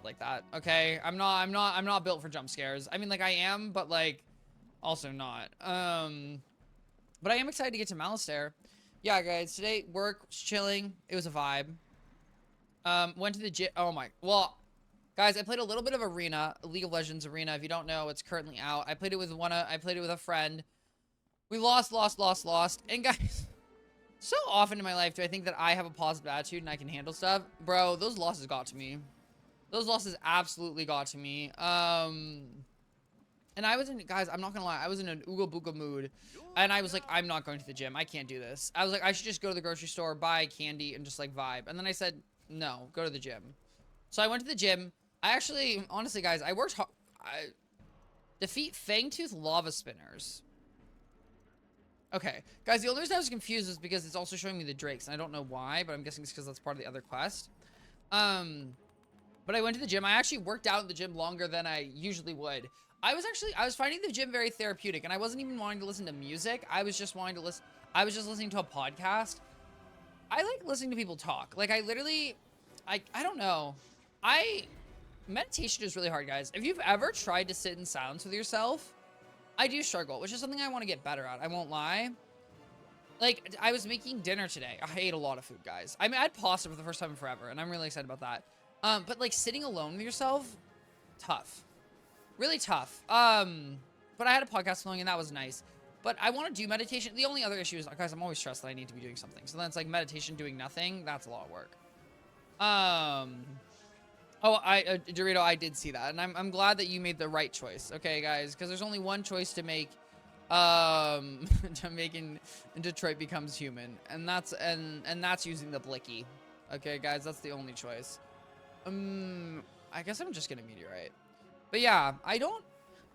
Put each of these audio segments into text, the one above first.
built like that. Okay, I'm not built for jump scares. I mean, like I am, but like also not. But I am excited to get to Malistaire. Yeah, guys, today work was chilling. It was a vibe. Went to the gym. Oh my, well, guys, I played a little bit of Arena, League of Legends Arena. If you don't know, it's currently out. I played it with I played it with a friend. We lost. And guys, so often in my life do I think that I have a positive attitude and I can handle stuff. Bro, those losses got to me. Those losses absolutely got to me. And I was in, guys, I'm not gonna lie, I was in an ooga booga mood. And I was like, I'm not going to the gym. I can't do this. I was like, I should just go to the grocery store, buy candy, and just like vibe. And then I said, no, go to the gym. So I went to the gym. I actually, honestly, guys, I worked hard. Defeat Fangtooth Lava Spinners. Okay, guys, the only reason I was confused is because it's also showing me the Drakes, and I don't know why, but I'm guessing it's because that's part of the other quest. But I went to the gym. I actually worked out in the gym longer than I usually would. I was finding the gym very therapeutic, and I wasn't even wanting to listen to music. I was just wanting to listen. I was just listening to a podcast. I like listening to people talk. Like, I literally, I don't know. Meditation is really hard, guys. If you've ever tried to sit in silence with yourself, I do struggle, which is something I want to get better at. I won't lie. Like, I was making dinner today. I ate a lot of food, guys. I mean, I had pasta for the first time in forever, and I'm really excited about that. But like sitting alone with yourself, tough. Really tough. But I had a podcast flowing and that was nice. But I want to do meditation. The only other issue is, guys, I'm always stressed that I need to be doing something. So then it's like meditation doing nothing. That's a lot of work. Oh, Dorito, I did see that. And I'm glad that you made the right choice. Okay, guys, because there's only one choice to make. To make in Detroit Becomes Human. And that's using the blicky. Okay, guys, that's the only choice. I guess I'm just gonna meteorite. But yeah, I don't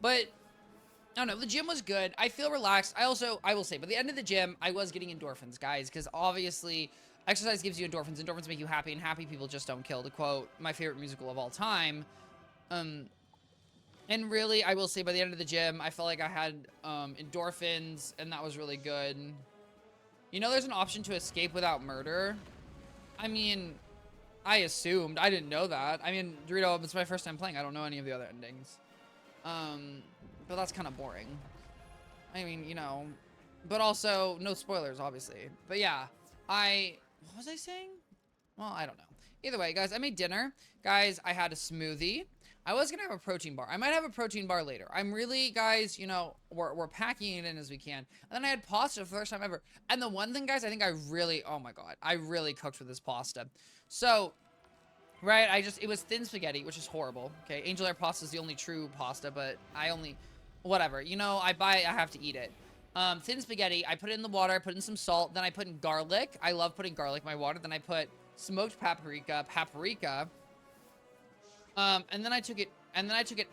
know, the gym was good. I feel relaxed. I will say, by the end of the gym, I was getting endorphins, guys, because obviously exercise gives you endorphins. Endorphins make you happy, and happy people just don't kill, to quote my favorite musical of all time. And really, I will say, by the end of the gym, I felt like I had endorphins, and that was really good. You know, there's an option to escape without murder. I mean, I assumed. I didn't know that. I mean, Dorito, it's my first time playing. I don't know any of the other endings. But that's kind of boring. I mean, you know. But also, no spoilers, obviously. But yeah, what was I saying? Well, I don't know. Either way, guys, I made dinner. Guys, I had a smoothie. I was going to have a protein bar. I might have a protein bar later. I'm really, guys, you know, we're packing it in as we can. And then I had pasta for the first time ever. And the one thing, guys, I think I really, oh my God, I really cooked with this pasta. So, right, it was thin spaghetti, which is horrible. Okay, Angel Air pasta is the only true pasta, but whatever. You know, I have to eat it. Thin spaghetti, I put it in the water, I put in some salt, then I put in garlic. I love putting garlic in my water. Then I put smoked paprika. And then I took it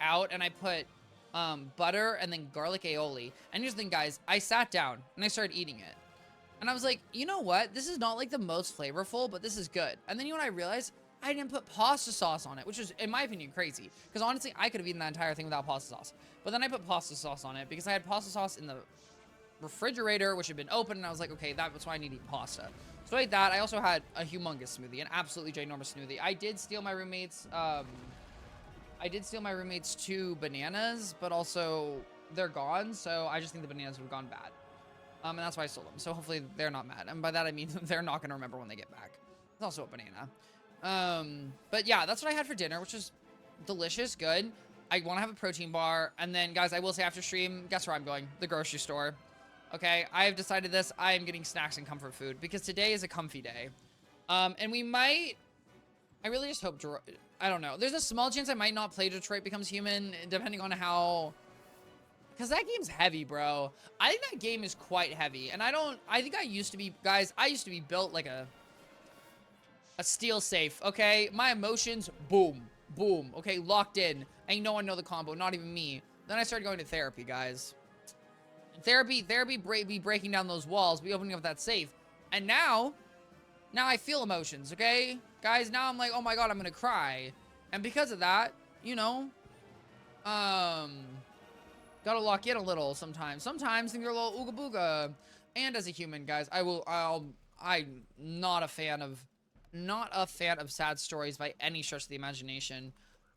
out and I put butter and then garlic aioli. And here's the thing, guys, I sat down and I started eating it. And I was like, you know what? This is not like the most flavorful, but this is good. And then you know what I realized? I didn't put pasta sauce on it, which is, in my opinion, crazy. Because honestly, I could have eaten that entire thing without pasta sauce. But then I put pasta sauce on it because I had pasta sauce in the refrigerator, which had been open, and I was like, okay, that's why I need to eat pasta. So I ate that. I also had a humongous smoothie, an absolutely ginormous smoothie. I did steal my roommate's, 2 bananas, but also they're gone, so I just think the bananas would have gone bad. And that's why I stole them. So hopefully they're not mad. And by that I mean they're not going to remember when they get back. It's also a banana. But yeah, that's what I had for dinner, which is delicious, good. I want to have a protein bar. And then, guys, I will say after stream, guess where I'm going? The grocery store. Okay, I have decided this. I am getting snacks and comfort food because today is a comfy day. And we might... I really just hope... I don't know. There's a small chance I might not play Detroit Becomes Human, depending on how... Because that game's heavy, bro. I think that game is quite heavy. And I think I used to be... Guys, I used to be built like a steel safe, okay? My emotions, boom. Boom. Okay, locked in. Ain't no one know the combo, not even me. Then I started going to therapy, guys. Therapy be breaking down those walls, be opening up that safe. And now I feel emotions, okay? Guys, now I'm like, oh my God, I'm gonna cry. And because of that, you know, gotta lock in a little sometimes. Sometimes things are a little ooga booga. And as a human, guys, I'm not a fan of sad stories by any stretch of the imagination.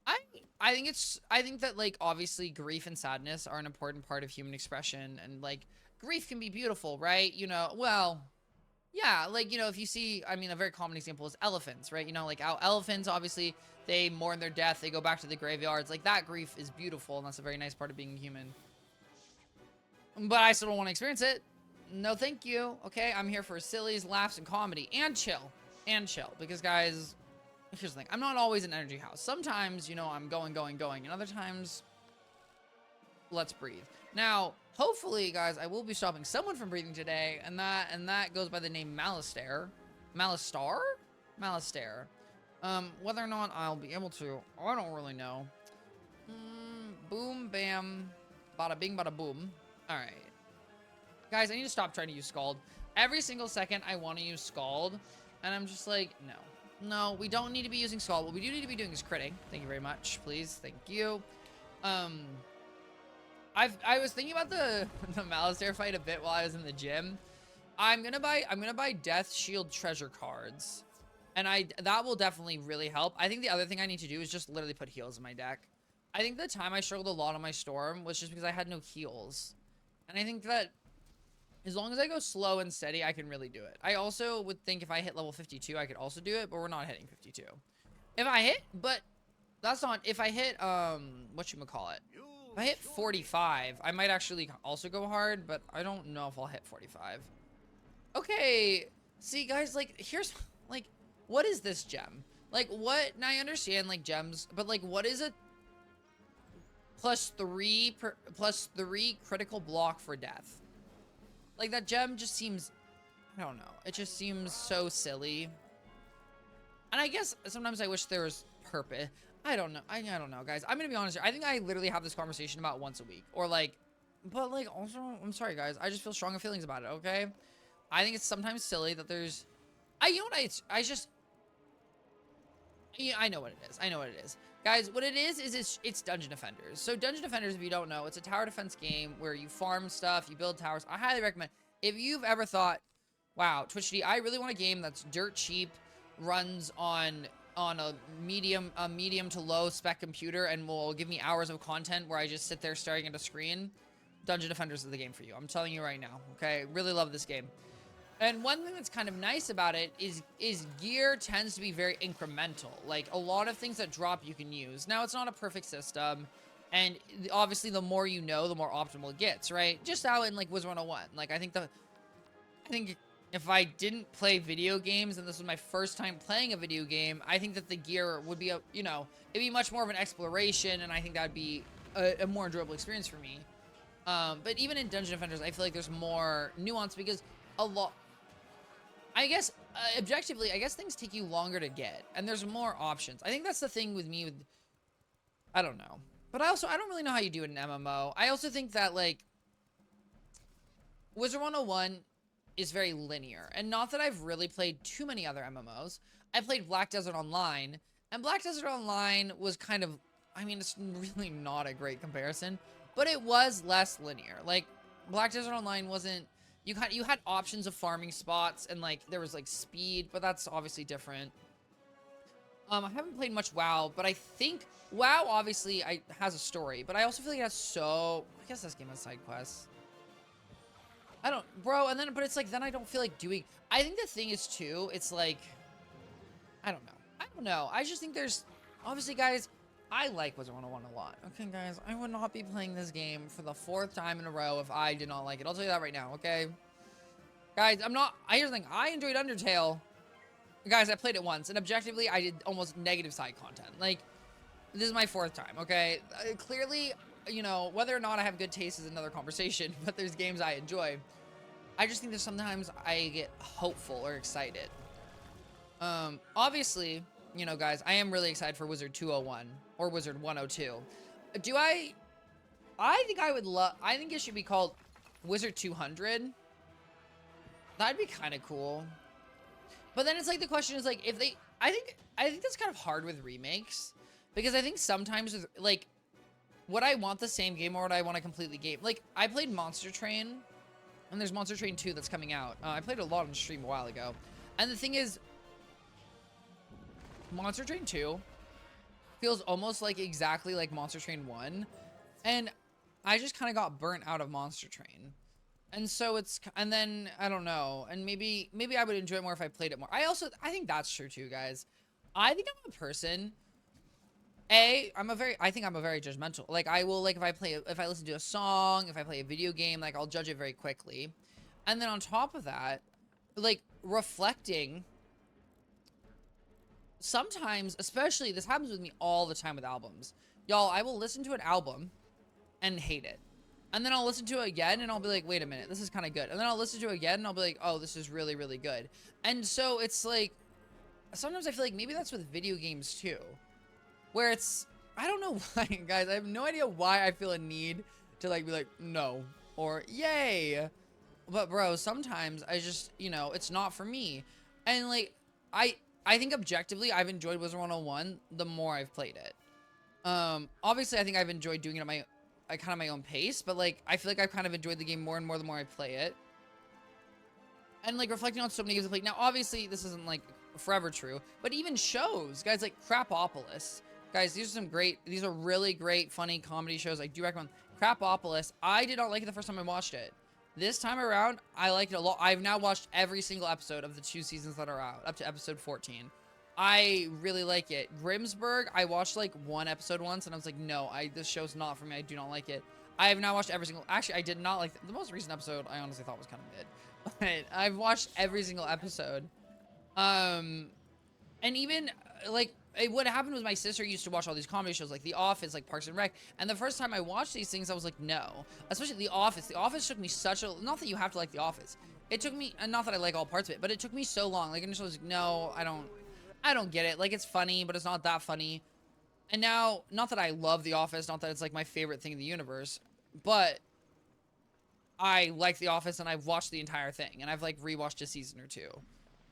I I think that like obviously grief and sadness are an important part of human expression, and like grief can be beautiful, right? You know, well, yeah, like, you know, if you see, I mean, a very common example is elephants, right? You know, like elephants, obviously, they mourn their death, they go back to the graveyards. Like, that grief is beautiful, and that's a very nice part of being human. But I still don't want to experience it. No, thank you. Okay, I'm here for sillies, laughs, and comedy, and chill. And chill. Because, guys, here's the thing. I'm not always an energy house. Sometimes, you know, I'm going. And other times, let's breathe. Now, hopefully, guys, I will be stopping someone from breathing today, and that goes by the name Malistaire. Malistar? Malistaire. Whether or not I'll be able to, I don't really know. Boom, bam, bada bing, bada boom. All right. Guys, I need to stop trying to use Scald. Every single second, I want to use Scald, and I'm just like, no. No, we don't need to be using Scald. What we do need to be doing is critting. Thank you very much, please. Thank you. I was thinking about the Malistaire fight a bit while I was in the gym. I'm gonna buy Death Shield treasure cards, and that will definitely really help. I think the other thing I need to do is just literally put heals in my deck. I think the time I struggled a lot on my Storm was just because I had no heals, and I think that as long as I go slow and steady, I can really do it. I also would think if I hit level 52, I could also do it, but we're not hitting 52. If I hit, but that's not. If I hit whatchamacallit. If I hit 45, I might actually also go hard, but I don't know if I'll hit 45. Okay, see, guys, like, here's, like, what is this gem? Like, what, now I understand, like, gems, but, like, what is a +3 critical block for death? Like, that gem just seems, I don't know, it just seems so silly. And I guess sometimes I wish there was purpose. I don't know. I don't know, guys. I'm gonna be honest here. I think I literally have this conversation about once a week. Or, like, but, like, also, I'm sorry, guys. I just feel stronger feelings about it, okay? I think it's sometimes silly that there's... you know what? I just... Yeah, I know what it is. I know what it is. Guys, what it is it's Dungeon Defenders. So, Dungeon Defenders, if you don't know, it's a tower defense game where you farm stuff, you build towers. I highly recommend... If you've ever thought, wow, Twichty, I really want a game that's dirt cheap, runs on a medium to low spec computer, and will give me hours of content where I just sit there staring at a screen, Dungeon Defenders is the game for you. I'm telling you right now, okay? Really love this game. And one thing that's kind of nice about it is gear tends to be very incremental. Like, a lot of things that drop you can use. Now, it's not a perfect system, and obviously the more you know, the more optimal it gets, right? Just how in, like, Wizard 101. Like, I think if I didn't play video games and this was my first time playing a video game, I think that the gear would be, you know, it'd be much more of an exploration, and I think that'd be a more enjoyable experience for me. But even in Dungeon Defenders, I feel like there's more nuance because a lot... I guess, objectively, I guess things take you longer to get, and there's more options. I think that's the thing with me with... I don't know. But I don't really know how you do it in MMO. I also think that, like, Wizard 101 is very linear. And not that I've really played too many other MMOs. I played Black Desert Online, and Black Desert Online was kind of... I mean, it's really not a great comparison, but it was less linear. Like, Black Desert Online wasn't... You had options of farming spots, and, like, there was, like, speed, but that's obviously different. I haven't played much WoW, but I think WoW obviously has a story, but I also feel like it has so... I guess this game has side quests. I don't... Bro, and then... But it's like, then I don't feel like doing... I think the thing is, too, it's like... I don't know. I don't know. I just think there's... Obviously, guys... I like Wizard 101 a lot. Okay, guys, I would not be playing this game for the 4th time in a row if I did not like it. I'll tell you that right now, okay? Guys, I'm not... Here's the thing. I enjoyed Undertale. Guys, I played it once, and objectively, I did almost negative side content. Like, this is my 4th time, okay? Clearly, you know, whether or not I have good taste is another conversation, but there's games I enjoy. I just think that sometimes I get hopeful or excited. Obviously... You know, guys, I am really excited for Wizard 201 or Wizard 102. I think I would love... I think it should be called Wizard 200. That'd be kind of cool. But then it's like, the question is, like, if they... I think that's kind of hard with remakes. Because I think sometimes, with, like, would I want the same game or would I want a completely game? Like, I played Monster Train, and there's Monster Train 2 that's coming out. I played it a lot on stream a while ago. And the thing is... Monster Train 2, feels almost like exactly like Monster Train 1. And I just kind of got burnt out of Monster Train. And so and then, I don't know. And maybe I would enjoy it more if I played it more. I think that's true too, guys. I think I'm a person, I think I'm a very judgmental. Like, I will, like, if I listen to a song, if I play a video game, like, I'll judge it very quickly. And then on top of that, like, reflecting, sometimes, especially, this happens with me all the time with albums. Y'all, I will listen to an album and hate it. And then I'll listen to it again and I'll be like, wait a minute, this is kind of good. And then I'll listen to it again and I'll be like, oh, this is really, really good. And so it's like, sometimes I feel like maybe that's with video games too. Where it's, I don't know why, guys. I have no idea why I feel a need to, like, be like, no, or yay. But, bro, sometimes I just, you know, it's not for me. And, like, I think objectively, I've enjoyed Wizard 101 the more I've played it. Obviously, I think I've enjoyed doing it at kind of my own pace. But, like, I feel like I've kind of enjoyed the game more and more the more I play it. And, like, reflecting on so many games I played. Now, obviously, this isn't, like, forever true. But even shows, guys, like Crapopolis. Guys, these are really great, funny comedy shows. I do recommend Crapopolis. I did not like it the first time I watched it. This time around, I liked it a lot. I've now watched every single episode of the 2 seasons that are out, up to episode 14. I really like it. Grimmsburg, I watched like 1 episode once, and I was like, no, this show's not for me. I do not like it. I have now watched every single... Actually, I did not like... The most recent episode, I honestly thought was kind of mid. But I've watched every single episode. And even, like... What happened was my sister used to watch all these comedy shows like The Office, like Parks and Rec, and the first time I watched these things, I was like, no. Especially The Office. The Office took me such a... Not that you have to like The Office. It took me... And not that I like all parts of it, but it took me so long. Like, initially I was like, no, I don't get it. Like, it's funny, but it's not that funny. And now, not that I love The Office, not that it's like my favorite thing in the universe, but I like The Office and I've watched the entire thing, and I've like rewatched a season or 2.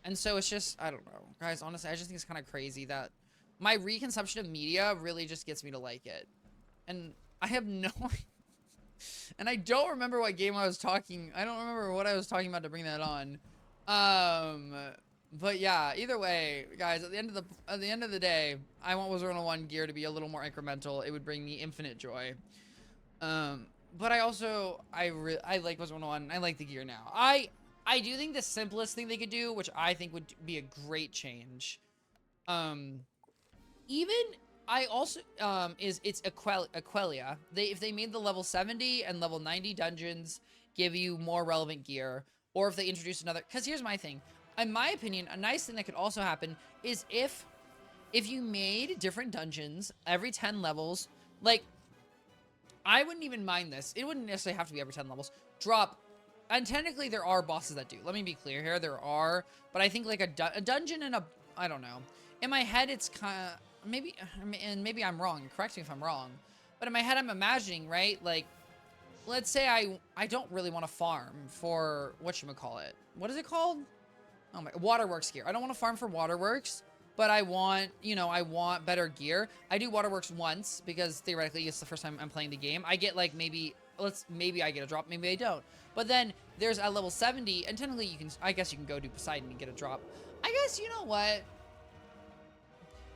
And so it's just... I don't know. Guys, honestly, I just think it's kind of crazy that... My reconsumption of media really just gets me to like it. And I have no... And I don't remember what game I was talking... I don't remember what I was talking about to bring that on. But yeah, either way, guys, at the end of the day, I want Wizard 101 gear to be a little more incremental. It would bring me infinite joy. But I also... I like Wizard 101. I like the gear now. I do think the simplest thing they could do, which I think would be a great change... Even, I also, it's Aquelia. If they made the level 70 and level 90 dungeons give you more relevant gear, or if they introduce another, because here's my thing. In my opinion, a nice thing that could also happen is if you made different dungeons every 10 levels, like, I wouldn't even mind this. It wouldn't necessarily have to be every 10 levels. And technically there are bosses that do. Let me be clear here. There are, but I think like a dungeon and I don't know. In my head, it's kind of, maybe I'm wrong. Correct me if I'm wrong. But in my head, I'm imagining, right? Like, let's say I don't really want to farm for, whatchamacallit. What is it called? Oh my, Waterworks gear. I don't want to farm for Waterworks, but I want, I want better gear. I do Waterworks once, because theoretically, it's the first time I'm playing the game. I get, like, maybe I get a drop, maybe I don't. But then, there's at level 70, and technically, I guess you can go do Poseidon and get a drop. I guess, you know what?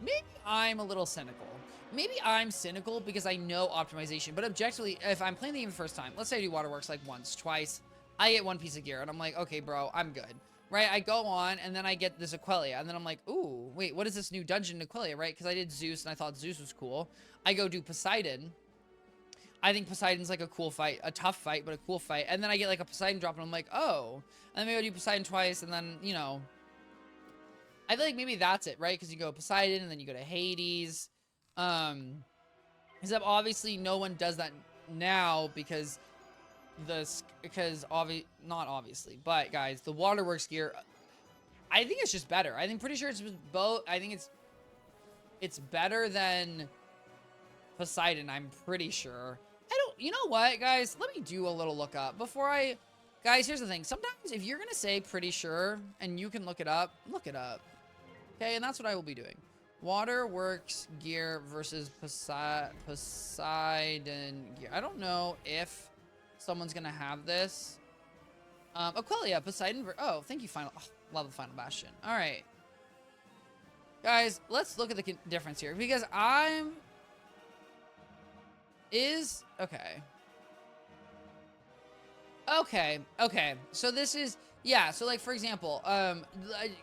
Maybe I'm a little cynical. Maybe I'm cynical because I know optimization. But objectively, if I'm playing the game the first time, let's say I do Waterworks like once, twice, I get 1 piece of gear, and I'm like, okay, bro, I'm good. Right? I go on, and then I get this Aquelia, and then I'm like, ooh, wait, what is this new dungeon in Aquelia, right? Because I did Zeus, and I thought Zeus was cool. I go do Poseidon. I think Poseidon's like a cool fight, a tough fight, but a cool fight. And then I get like a Poseidon drop, and I'm like, oh. And then maybe I do Poseidon twice, and then, I feel like maybe that's it, right? Because you go Poseidon, and then you go to Hades. Except obviously no one does that now because not obviously, but guys, the Waterworks gear, I think it's just better. I think pretty sure it's both. I think it's better than Poseidon. I'm pretty sure. You know what, guys? Let me do a little look up guys, here's the thing. Sometimes if you're going to say pretty sure and you can look it up. Okay, and that's what I will be doing. Waterworks gear versus Poseidon gear. I don't know if someone's gonna have this. Aquelia, Poseidon. Oh, thank you, Final. Oh, love the Final Bastion. All right. Guys, let's look at the difference here, because okay, so this is, yeah, so like, for example,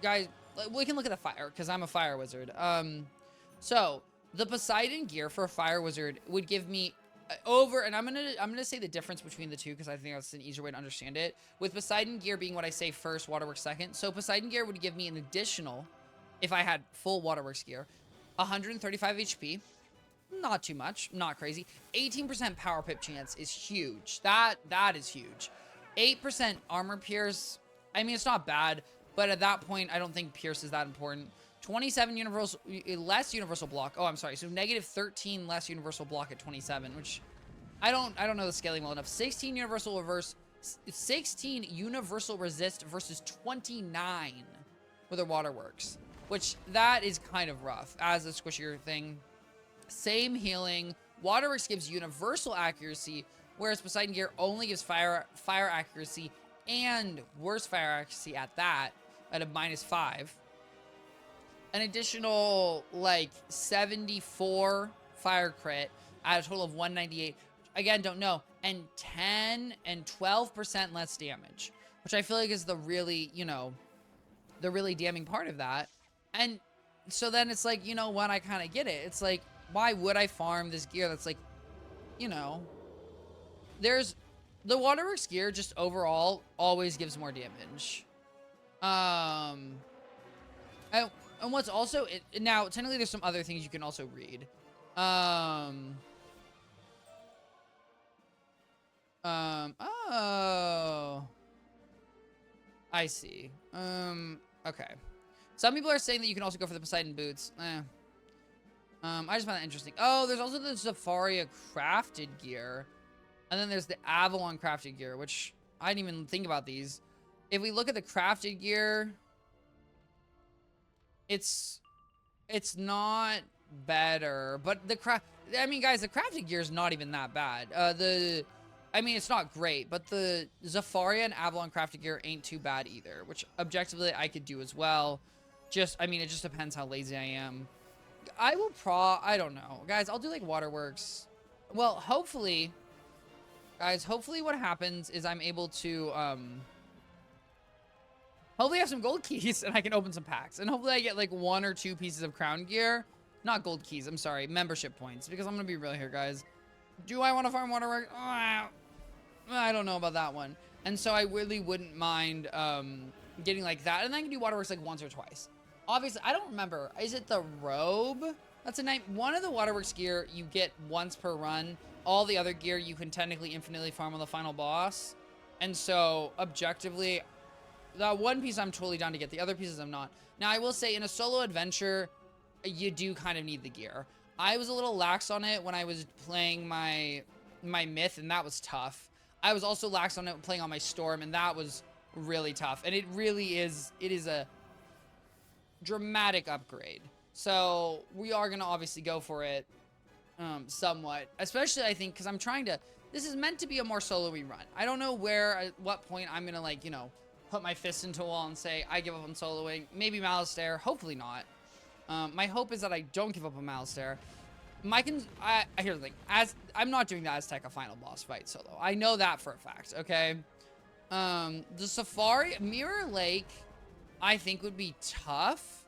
guys, we can look at the fire, because I'm a fire wizard. So the Poseidon gear for a fire wizard would give me over, and I'm gonna say the difference between the two, because I think that's an easier way to understand it, with Poseidon gear being what I say first, waterworks second. So Poseidon gear would give me an additional, if I had full waterworks gear, 135 HP. Not too much, not crazy. 18% power pip chance is huge. That is huge. 8% armor pierce. I mean, it's not bad, but at that point, I don't think pierce is that important. 27 less universal block. Oh, I'm sorry. So negative 13 less universal block at 27, which I don't know the scaling well enough. 16 universal reverse, 16 universal resist versus 29 with a waterworks, which that is kind of rough as a squishier thing. Same healing. Waterworks gives universal accuracy, whereas Poseidon gear only gives fire accuracy, and worse fire accuracy at that, at a -5. An additional, like, 74 fire crit at a total of 198. Again, don't know. And 10 and 12% less damage, which I feel like is the really, you know, the really damning part of that. And so then it's like, you know what, I kind of get it. It's like, why would I farm this gear that's like, you know, there's the waterworks gear just overall always gives more damage. And what's also, now technically there's some other things you can also read. Oh, I see. Okay. Some people are saying that you can also go for the Poseidon boots. I just find that interesting. Oh, there's also the Zafaria crafted gear. And then there's the Avalon crafted gear, which I didn't even think about these. If we look at the crafted gear, it's not better, but I mean, guys, the crafted gear is not even that bad. I mean, it's not great, but the Zafaria and Avalon crafted gear ain't too bad either, which objectively I could do as well. I mean, it just depends how lazy I am. I don't know. Guys, I'll do like waterworks. Well, hopefully, guys, hopefully what happens is I'm able to, hopefully I have some gold keys and I can open some packs. And hopefully I get like 1 or 2 pieces of crown gear. Not gold keys, I'm sorry, membership points. Because I'm going to be real here, guys. Do I want to farm waterworks? I don't know about that one. And so I really wouldn't mind getting like that. And then I can do waterworks like once or twice. Obviously, I don't remember. Is it the robe? That's one of the waterworks gear you get once per run. All the other gear you can technically infinitely farm on the final boss. And so, objectively, that one piece I'm totally down to get. The other pieces I'm not. Now, I will say, in a solo adventure, you do kind of need the gear. I was a little lax on it when I was playing my myth, and that was tough. I was also lax on it playing on my storm, and that was really tough. And it really is, it is a dramatic upgrade. So we are going to obviously go for it somewhat, especially I think because I'm trying to, this is meant to be a more solo-y run. I don't know at what point I'm going to, like, you know, put my fist into a wall and say I give up on soloing. Maybe Malastare, hopefully not. My hope is that I don't give up on Malastare. Here's the thing, I'm not doing the Aztec a final boss fight solo. I know that for a fact, okay? The Safari Mirror Lake I think would be tough.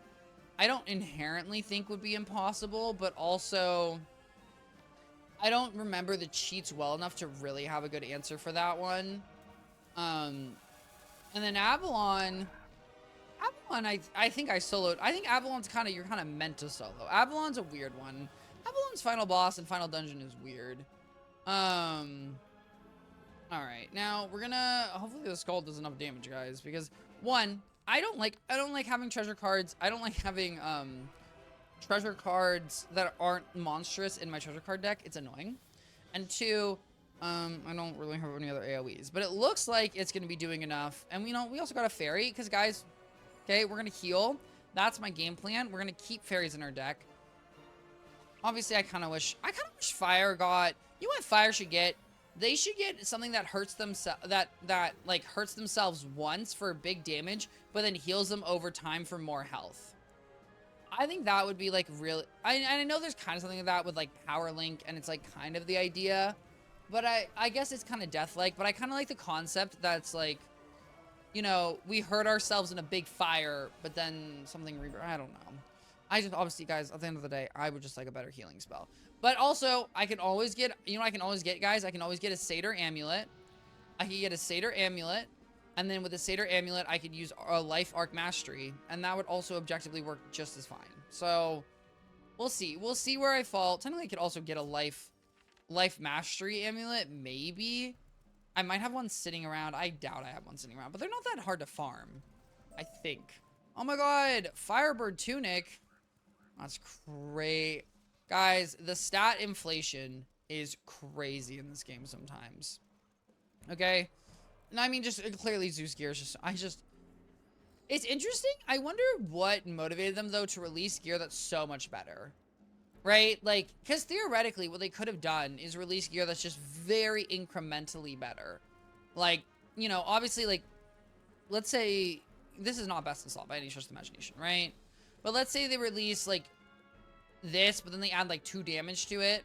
I don't inherently think would be impossible, but also I don't remember the cheats well enough to really have a good answer for that one. And then Avalon, I think I soloed. I think Avalon's you're kind of meant to solo. Avalon's a weird one. Avalon's final boss and final dungeon is weird. All right, now we're gonna, hopefully the skull does enough damage, guys, because one, I don't like having treasure cards. I don't like having treasure cards that aren't monstrous in my treasure card deck. It's annoying. And two, I don't really have any other AoEs, but it looks like it's gonna be doing enough. And we also got a fairy, because guys, okay, we're gonna heal. That's my game plan. We're gonna keep fairies in our deck. Obviously, I kind of wish Fire got, you know what Fire should get? They should get something that hurts hurts themselves once for big damage, but then heals them over time for more health. I think that would be like really, I know there's kind of something like that with like Power Link, and it's like kind of the idea, but I guess it's kind of death-like, but I kind of like the concept that's like, you know, we hurt ourselves in a big fire, but then something, I don't know. I just, obviously, guys, at the end of the day, I would just like a better healing spell. But also, I can always get, you know what I can always get, guys? I can always get a Satyr Amulet. I can get a Satyr Amulet. And then with the Satyr Amulet, I could use a Life Arc Mastery. And that would also objectively work just as fine. So, we'll see. We'll see where I fall. Technically, I could also get a Life Mastery Amulet, maybe. I might have one sitting around. I doubt I have one sitting around. But they're not that hard to farm, I think. Oh my god, Firebird Tunic. That's great. Guys, the stat inflation is crazy in this game sometimes. Okay? And I mean, just clearly Zeus gear is just, it's interesting. I wonder what motivated them, though, to release gear that's so much better. Right? Like, because theoretically, what they could have done is release gear that's just very incrementally better. Like, you know, obviously, like, let's say, this is not best in slot by any stretch of the imagination, right? But let's say they release, like, this, but then they add, like, 2 damage to it.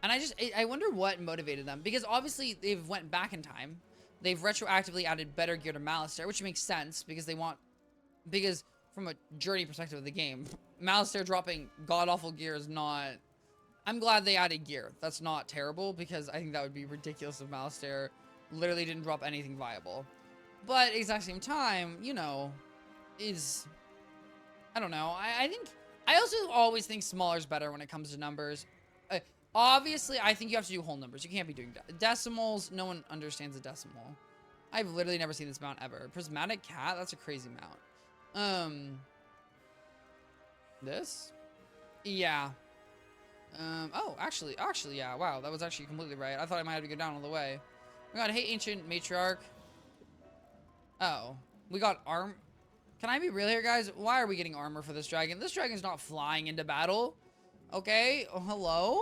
And I wonder what motivated them. Because, obviously, they've went back in time. They've retroactively added better gear to Malistaire, which makes sense, because they want... Because, from a journey perspective of the game, Malistaire dropping god-awful gear is not... I'm glad they added gear. That's not terrible, because I think that would be ridiculous if Malistaire literally didn't drop anything viable. But, at the exact same time, you know, is... I don't know. I think... I also always think smaller is better when it comes to numbers. Obviously, I think you have to do whole numbers. You can't be doing decimals. No one understands a decimal. I've literally never seen this mount ever. Prismatic Cat? That's a crazy mount. This? Yeah. Oh, actually, yeah. Wow, that was actually completely right. I thought I might have to go down all the way. We got Hey Ancient Matriarch. Oh. We got arm... Can I be real here, guys? Why are we getting armor for this dragon? This dragon's not flying into battle. Okay. Oh, hello?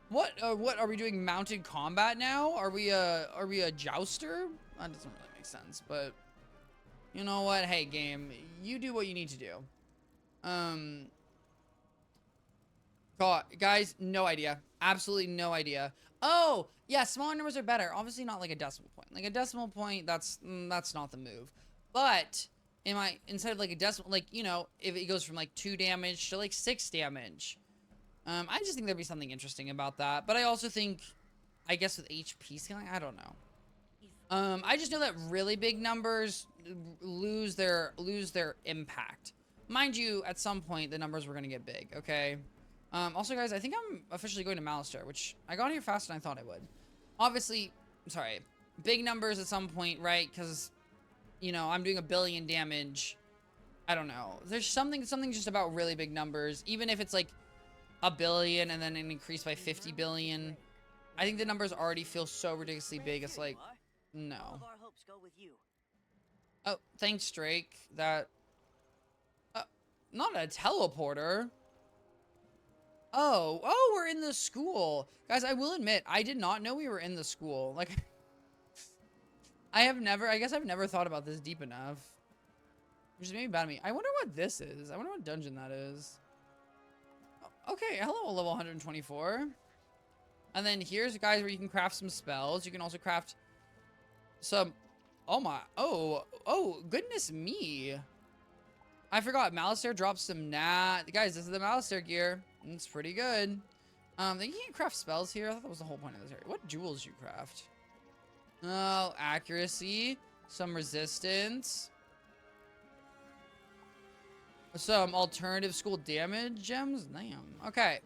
What are we doing mounted combat now? Are we a jouster? That doesn't really make sense, but you know what? Hey, game, you do what you need to do. God, guys, no idea. Absolutely no idea. Oh, yeah, smaller numbers are better. Obviously not like a decimal point. Like a decimal point, that's not the move. But instead of like a decimal, like, you know, if it goes from like 2 damage to like 6 damage. I just think there'd be something interesting about that. But I also think, I guess with HP scaling, I don't know. I just know that really big numbers lose their impact. Mind you, at some point, the numbers were going to get big, okay? Also, guys, I think I'm officially going to Malistaire, which I got here faster than I thought I would. Obviously, sorry, big numbers at some point, right? Because, you know, I'm doing 1 billion damage. I don't know. There's something just about really big numbers, even if it's like 1 billion and then an increase by 50 billion. I think the numbers already feel so ridiculously big. It's like, no. Oh, thanks, Drake. That... not a teleporter. Oh, we're in the school. Guys, I will admit, I did not know we were in the school. Like, I guess I've never thought about this deep enough. Which is maybe bad of me. I wonder what this is. I wonder what dungeon that is. Okay, hello, level 124. And then here's, guys, where you can craft some spells. You can also craft some... Oh, my... Oh, goodness me. I forgot. Malistaire drops some Guys, this is the Malistaire gear. It's pretty good. Then you can't craft spells here. I thought that was the whole point of this area. What jewels you craft? Oh, accuracy. Some resistance. Some alternative school damage gems. Damn. Okay.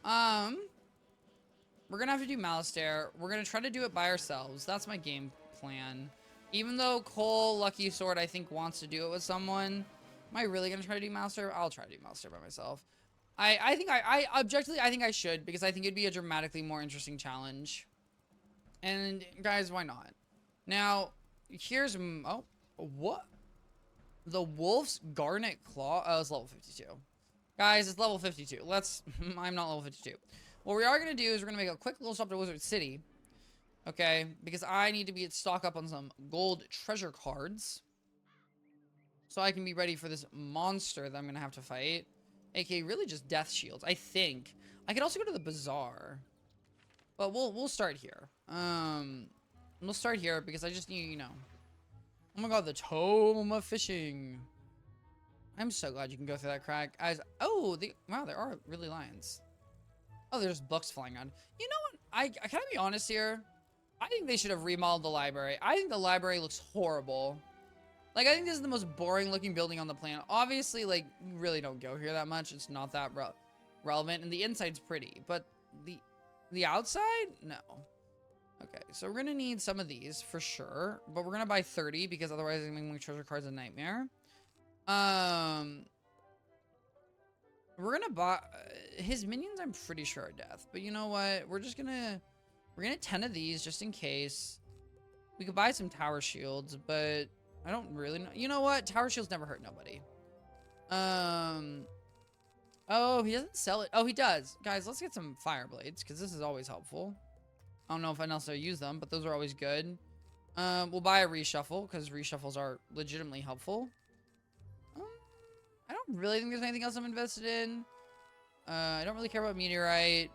We're gonna have to do Malistaire. We're gonna try to do it by ourselves. That's my game plan. Even though Cole, Lucky Sword, I think wants to do it with someone. Am I really gonna try to do Malistaire? I'll try to do Malistaire by myself. I think objectively, I think I should, because I think it'd be a dramatically more interesting challenge. And guys, why not? Now, here's what? The Wolf's Garnet Claw. Oh, it's level 52. Guys, it's level 52. I'm not level 52. What we are gonna do is we're gonna make a quick little stop to Wizard City. Okay, because I need to stock up on some gold treasure cards. so I can be ready for this monster that I'm gonna have to fight. AKA really just death shields, I think. I could also go to the bazaar. But we'll start here. We'll start here because I just need, you know. Oh my god, the tome of fishing. I'm so glad you can go through that crack. Guys, oh, wow, there are really lions. Oh, there's books flying around. You know what? Can I be honest here? I think they should have remodeled the library. I think the library looks horrible. Like, I think this is the most boring looking building on the planet. Obviously, like, you really don't go here that much. It's not that relevant. And the inside's pretty. But the outside? No. Okay, so we're going to need some of these for sure. But we're going to buy 30 because otherwise it's going to make my treasure cards a nightmare. We're going to buy... his minions, I'm pretty sure, are death. But you know what? We're just going to... We're going to 10 of these just in case. We could buy some tower shields, but... I don't really know. You know what? Tower shields never hurt nobody. Oh, he doesn't sell it. Oh, he does. Guys, let's get some fire blades because this is always helpful. I don't know if I necessarily use them, but those are always good. We'll buy a reshuffle because reshuffles are legitimately helpful. I don't really think there's anything else I'm invested in. I don't really care about meteorite.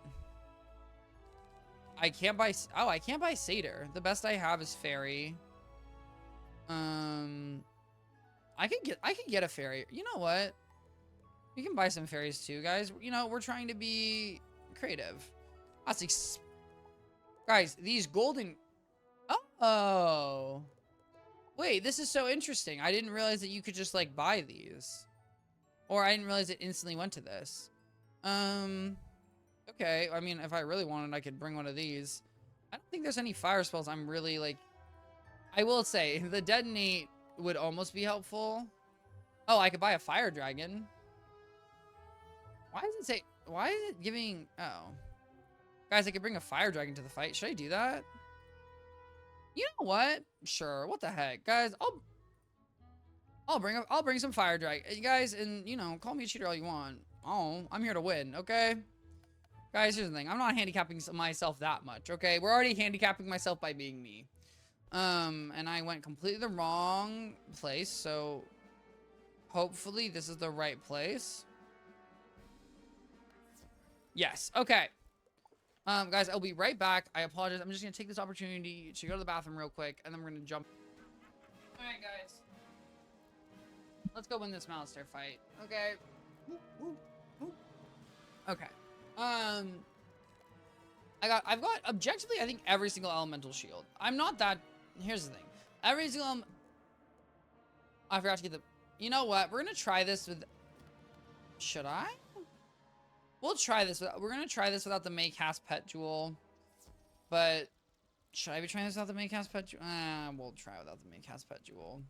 I can't buy... Oh, I can't buy satyr. The best I have is fairy. I can get a fairy. You know what? We can buy some fairies too, guys. You know, we're trying to be creative. Guys, these golden... Oh. Wait, this is so interesting. I didn't realize that you could just, like, buy these. Or I didn't realize it instantly went to this. Okay. I mean, if I really wanted, I could bring one of these. I don't think there's any fire spells I'm really, like... I will say, the detonate would almost be helpful. Oh, I could buy a fire dragon. Why does it say... Why is it giving... Oh. Guys, I could bring a fire dragon to the fight. Should I do that? You know what? Sure. What the heck? Guys, I'll bring some fire dragon. Guys, and, you know, call me a cheater all you want. Oh, I'm here to win, okay? Guys, here's the thing. I'm not handicapping myself that much, okay? We're already handicapping myself by being me. And I went completely the wrong place, so hopefully this is the right place. Yes, okay. Guys, I'll be right back. I apologize. I'm just gonna take this opportunity to go to the bathroom real quick, and then we're gonna jump. Alright, guys. Let's go win this Malistaire fight. Okay. Okay. I've got objectively, I think, every single elemental shield. I'm not that... Here's the thing. Every single... I forgot to get the... You know what? We're gonna try this with... Should I? We'll try this. We're gonna try this without the May cast pet jewel. But... Should I be trying this without the May cast pet jewel? We'll try without the May cast pet jewel.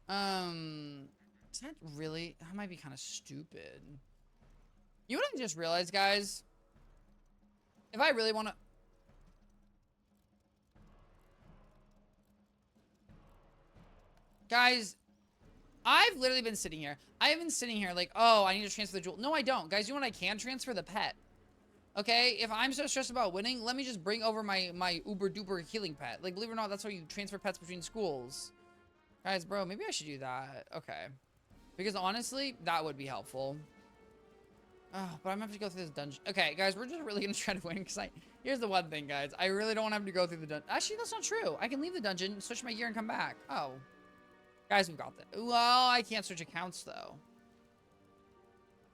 Is that really... That might be kind of stupid. You know what I just realized, guys? If I really want to... Guys, I've literally been sitting here. I've been sitting here like, oh, I need to transfer the jewel. No, I don't. Guys, you know what I can transfer? The pet. Okay? If I'm so stressed about winning, let me just bring over my uber-duper healing pet. Like, believe it or not, that's how you transfer pets between schools. Guys, bro, maybe I should do that. Okay. Because honestly, that would be helpful. Oh, but I'm gonna have to go through this dungeon. Okay, guys, we're just really gonna try to win because here's the one thing, guys. I really don't want to have to go through the dungeon. Actually, that's not true. I can leave the dungeon, switch my gear, and come back. Oh. Guys, we've got that. Well, I can't switch accounts, though.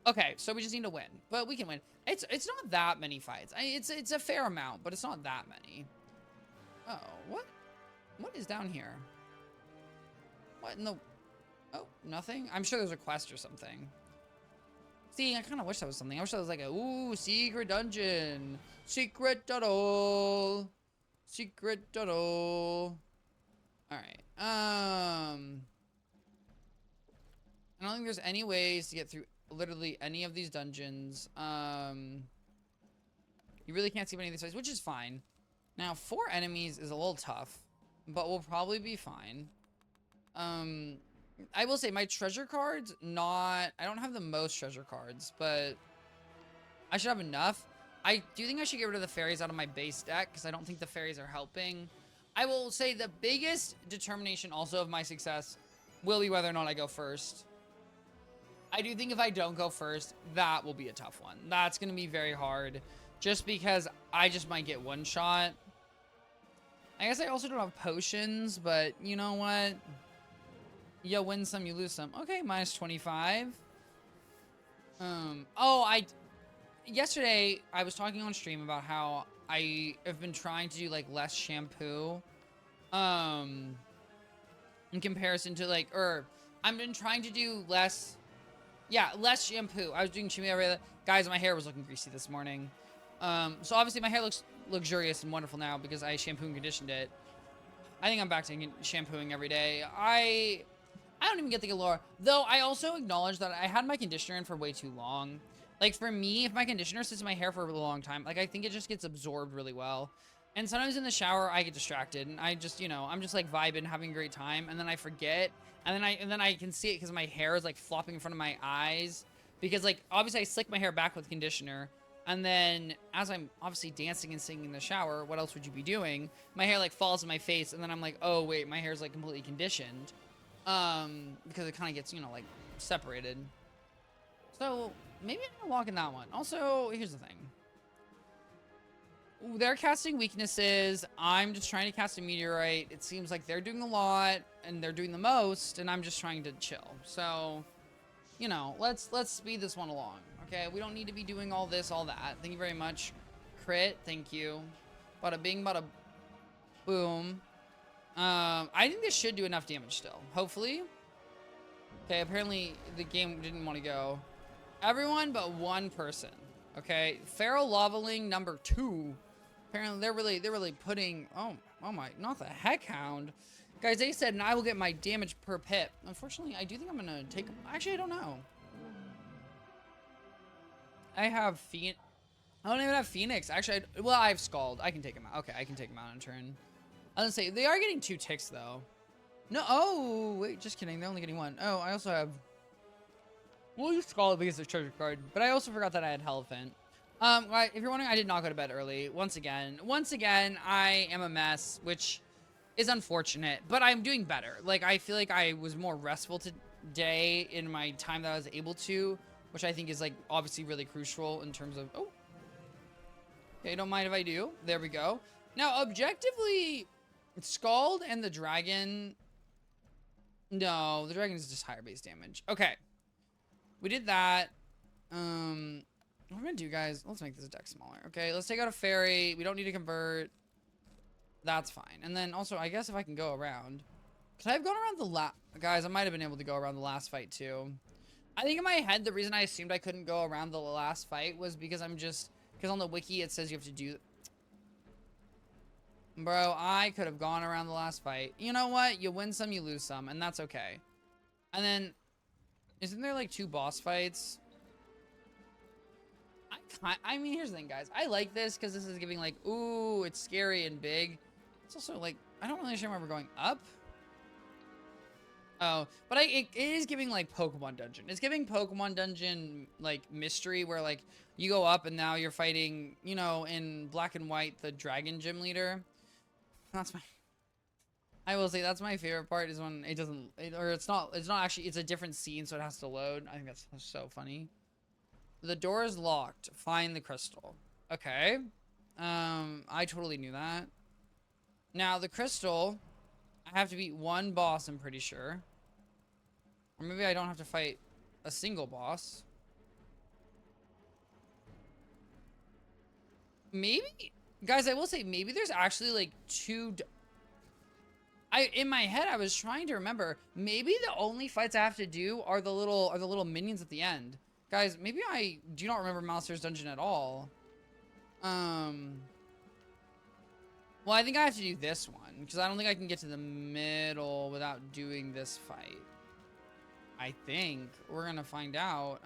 Okay, so we just need to win. But we can win. It's not that many fights. It's a fair amount, but it's not that many. Oh, what? What is down here? What in the... Oh, nothing? I'm sure there's a quest or something. See, I kind of wish that was something. I wish that was like a, ooh, secret dungeon. Secret tunnel. Secret tunnel. Alright. I don't think there's any ways to get through literally any of these dungeons. You really can't see any of these places, which is fine. Now, 4 enemies is a little tough, but we'll probably be fine. I will say my treasure cards, I don't have the most treasure cards, but I should have enough. I do think I should get rid of the fairies out of my base deck because I don't think the fairies are helping. I will say the biggest determination also of my success will be whether or not I go first. I do think if I don't go first, that will be a tough one. That's going to be very hard. Just because I just might get one shot. I guess I also don't have potions, but you know what? You win some, you lose some. Okay, minus 25. Yesterday I was talking on stream about how I have been trying to do like less shampoo. In comparison to like, I've been trying to do less shampoo. I was doing shampoo every other. Guys, my hair was looking greasy this morning. So obviously my hair looks luxurious and wonderful now because I shampoo and conditioned it. I think I'm back to shampooing every day. I don't even get the galore. Though I also acknowledge that I had my conditioner in for way too long. Like for me, if my conditioner sits in my hair for a really long time, like I think it just gets absorbed really well. And sometimes in the shower, I get distracted and I just, I'm just like vibing, having a great time. And then I forget. And then I can see it because my hair is like flopping in front of my eyes. Because like, obviously I slick my hair back with conditioner. And then as I'm obviously dancing and singing in the shower, what else would you be doing? My hair like falls in my face. And then I'm like, oh wait, my hair is like completely conditioned. Because it kind of gets, like separated. So maybe I'm gonna walk in that one. Also, here's the thing. They're casting weaknesses. I'm just trying to cast a meteorite. It seems like they're doing a lot and they're doing the most, and I'm just trying to chill. So, let's speed this one along. Okay, we don't need to be doing all this, all that. Thank you very much. Crit, thank you. Bada bing, bada boom. I think this should do enough damage still. Hopefully. Okay, apparently the game didn't want to go. Everyone but one person. Okay, Feral Lavaling number 2. Apparently they're really putting. Oh my, not the Heck Hound. Guys, they said, and I will get my damage per pip. Unfortunately, I do think I'm gonna take. Actually, I don't know. I have Phoenix. I don't even have Phoenix. Actually, I have Scald. I can take him out. Okay, I can take him out in turn. I was gonna say, they are getting 2 ticks, though. No, oh, wait, just kidding. They're only getting 1. Oh, I also have... We'll use Scald because it's a treasure card. But I also forgot that I had Elephant. If you're wondering, I did not go to bed early. Once again, I am a mess, which is unfortunate. But I'm doing better. Like, I feel like I was more restful today in my time that I was able to. Which I think is, like, obviously really crucial in terms of... Oh. Okay, don't mind if I do. There we go. Now, objectively... Scald and the dragon... No, the dragon is just higher base damage. Okay. We did that. What I'm gonna do, guys... Let's make this deck smaller. Okay, let's take out a fairy. We don't need to convert. That's fine. And then, also, I guess if I can go around... Could I have gone around the last... Guys, I might have been able to go around the last fight, too. I think in my head, the reason I assumed I couldn't go around the last fight was because because on the wiki, it says you have to do... Bro, I could have gone around the last fight. You know what? You win some, you lose some, and that's okay. And then, isn't there like 2 boss fights? I mean, here's the thing, guys. I like this because this is giving like, ooh, it's scary and big. It's also like, I don't really understand why we're going up. Oh, but it is giving like Pokemon Dungeon. It's giving Pokemon Dungeon like mystery where like you go up and now you're fighting, in black and white, the Dragon Gym leader. I will say that's my favorite part is when it doesn't, it's not actually, it's a different scene, so it has to load. I think that's so funny. The door is locked. Find the crystal. Okay. I totally knew that. Now the crystal, I have to beat 1 boss, I'm pretty sure. Or maybe I don't have to fight a single boss. Maybe? Guys, I will say, maybe there's actually, like, 2... in my head, I was trying to remember. Maybe the only fights I have to do are the little minions at the end. Guys, maybe I do not remember Mouser's Dungeon at all. Well, I think I have to do this one, because I don't think I can get to the middle without doing this fight. I think. We're gonna find out.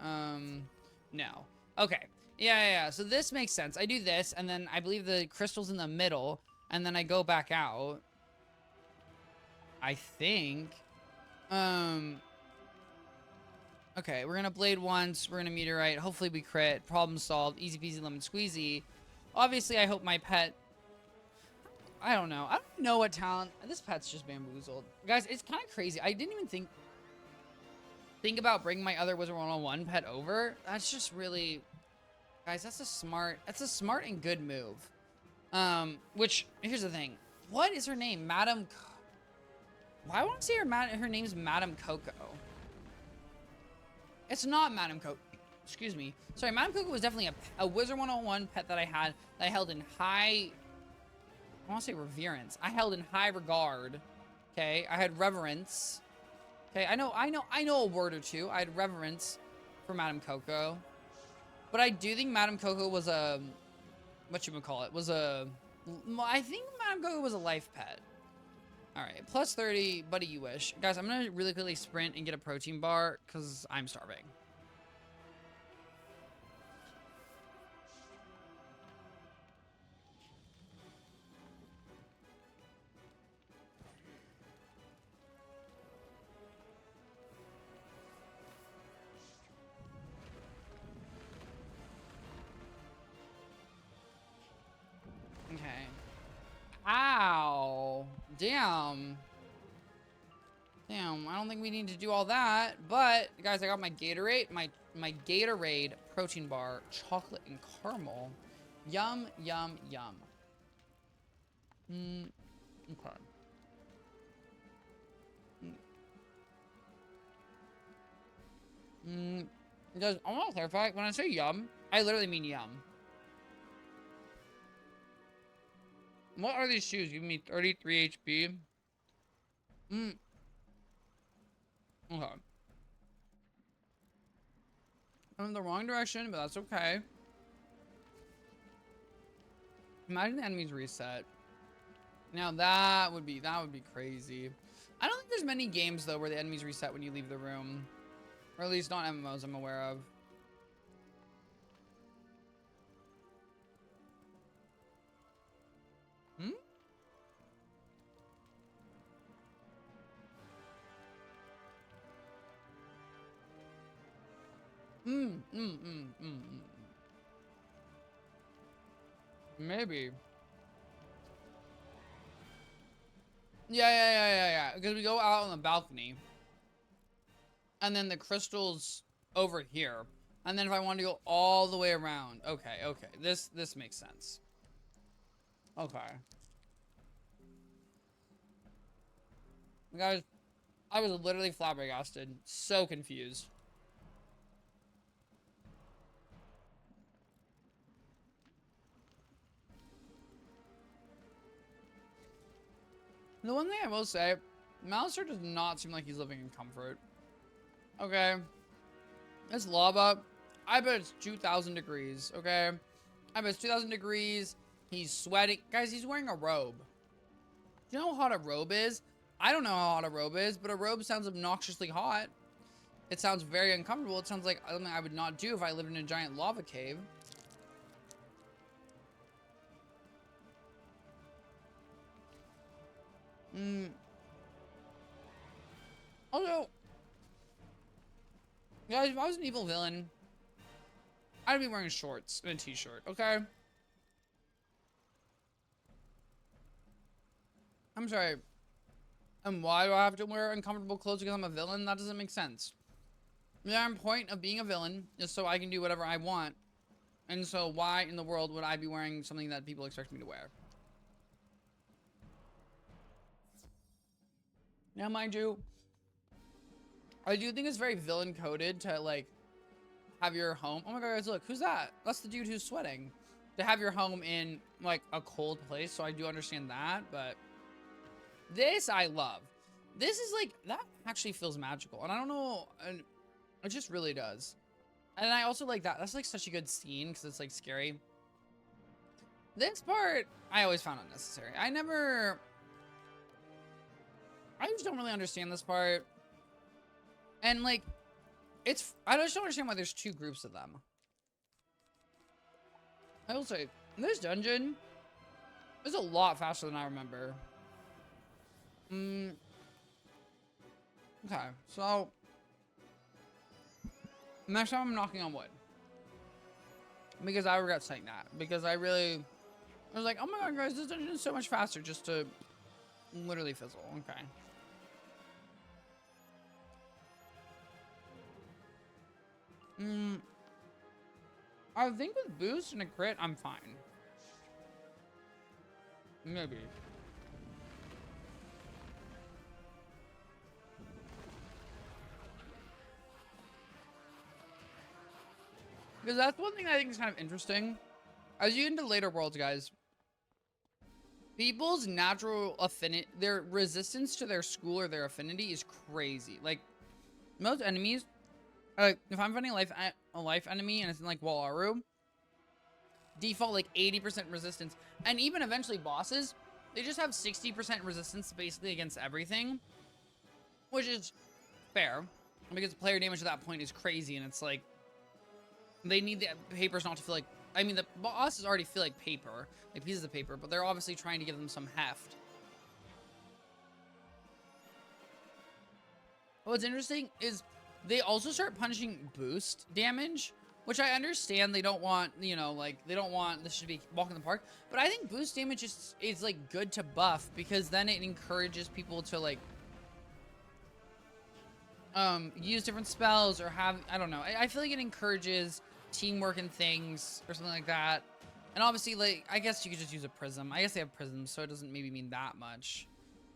No. Okay. Yeah. So this makes sense. I do this, and then I believe the crystal's in the middle, and then I go back out. I think. Okay, we're gonna blade once. We're gonna meteorite. Hopefully we crit. Problem solved. Easy peasy lemon squeezy. Obviously, I hope my pet... I don't know. I don't know what talent... This pet's just bamboozled. Guys, it's kind of crazy. I didn't even think... think about bringing my other Wizard 101 pet over. That's just really, guys, that's a smart and good move. Which, here's the thing. What is her name? Why won't I say her name's Madam Coco? It's not Madam Coco. Excuse me. Sorry, Madam Coco was definitely a Wizard 101 pet that I had, that I held in high, I want to say reverence. I held in high regard. Okay, I had reverence. Okay, I know a word or two. I had reverence for Madam Coco. But I do think Madam Coco was a, I think Madam Coco was a life pet. All right, plus 30, buddy, you wish. Guys, I'm gonna really quickly sprint and get a protein bar because I'm starving. Okay. Ow. Damn. Damn, I don't think we need to do all that. But, guys, I got my Gatorade, my Gatorade protein bar, chocolate and caramel. Yum, yum, yum. Okay. Guys, I want to clarify, when I say yum, I literally mean yum. What are these shoes? Give me 33 HP. Okay. I'm in the wrong direction, but that's okay. Imagine the enemies reset. Now that would be crazy. I don't think there's many games though where the enemies reset when you leave the room. Or at least not MMOs I'm aware of. Maybe. Yeah. Because we go out on the balcony. And then the crystal's over here. And then if I want to go all the way around. Okay. This makes sense. Okay. Guys, I was literally flabbergasted. So confused. The one thing I will say, Malister does not seem like he's living in comfort. Okay. It's lava. I bet it's 2,000 degrees, okay? I bet it's 2,000 degrees. He's sweating. Guys, he's wearing a robe. Do you know how hot a robe is? I don't know how hot a robe is, but a robe sounds obnoxiously hot. It sounds very uncomfortable. It sounds like something I would not do if I lived in a giant lava cave. Also, guys, if I was an evil villain, I'd be wearing shorts and a t-shirt, okay? I'm sorry. And why do I have to wear uncomfortable clothes because I'm a villain? That doesn't make sense. The entire point of being a villain is so I can do whatever I want. And so why in the world would I be wearing something that people expect me to wear? Now, mind you, I do think it's very villain coded to like have your home. Oh my god, guys, look, who's that? That's the dude who's sweating. To have your home in like a cold place, so I do understand that, but this I love. This is like, that actually feels magical, and I don't know, and it just really does. And I also like that. That's like such a good scene because it's like scary. This part I always found unnecessary. I just don't really understand this part. And like, I just don't understand why there's two groups of them. I will say, this dungeon is a lot faster than I remember. Okay, so next time I'm knocking on wood. Because I regret saying that. Because I was like, oh my god, guys, this dungeon is so much faster just to literally fizzle. Okay. I think with boost and a crit, I'm fine. Maybe. Because that's one thing I think is kind of interesting. As you get into later worlds, guys, people's natural affinity, their resistance to their school or their affinity is crazy. Like, most enemies, like, if I'm fighting a life enemy and it's in, like, Walaru, default, like, 80% resistance. And even eventually bosses, they just have 60% resistance basically against everything. Which is fair. Because player damage at that point is crazy, and it's like, they need the papers not to feel like, I mean, the bosses already feel like paper, like pieces of paper, but they're obviously trying to give them some heft. What's interesting is they also start punishing boost damage, which I understand they don't want, you know, like, they don't want this should be walk in the park, but I think boost damage is like good to buff, because then it encourages people to like use different spells or have, I don't know, I feel like it encourages teamwork and things or something like that. And obviously, like, I guess you could just use a prism. I guess they have prisms, so it doesn't maybe mean that much.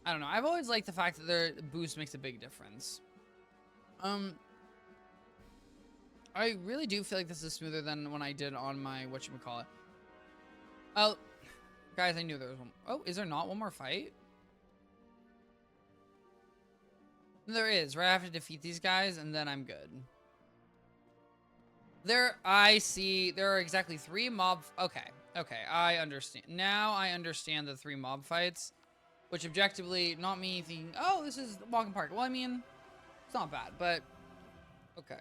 I don't know. I've always liked the fact that their boost makes a big difference. I really do feel like this is smoother than when I did on my whatchamacallit. Oh, guys, I knew there was one. Oh, is there not one more fight? There is, right? I have to defeat these guys and then I'm good. I see, there are exactly 3 mob, okay, I understand. Now I understand the 3 mob fights, which objectively, not me thinking, oh, this is walking park. Well, I mean, it's not bad, but, okay.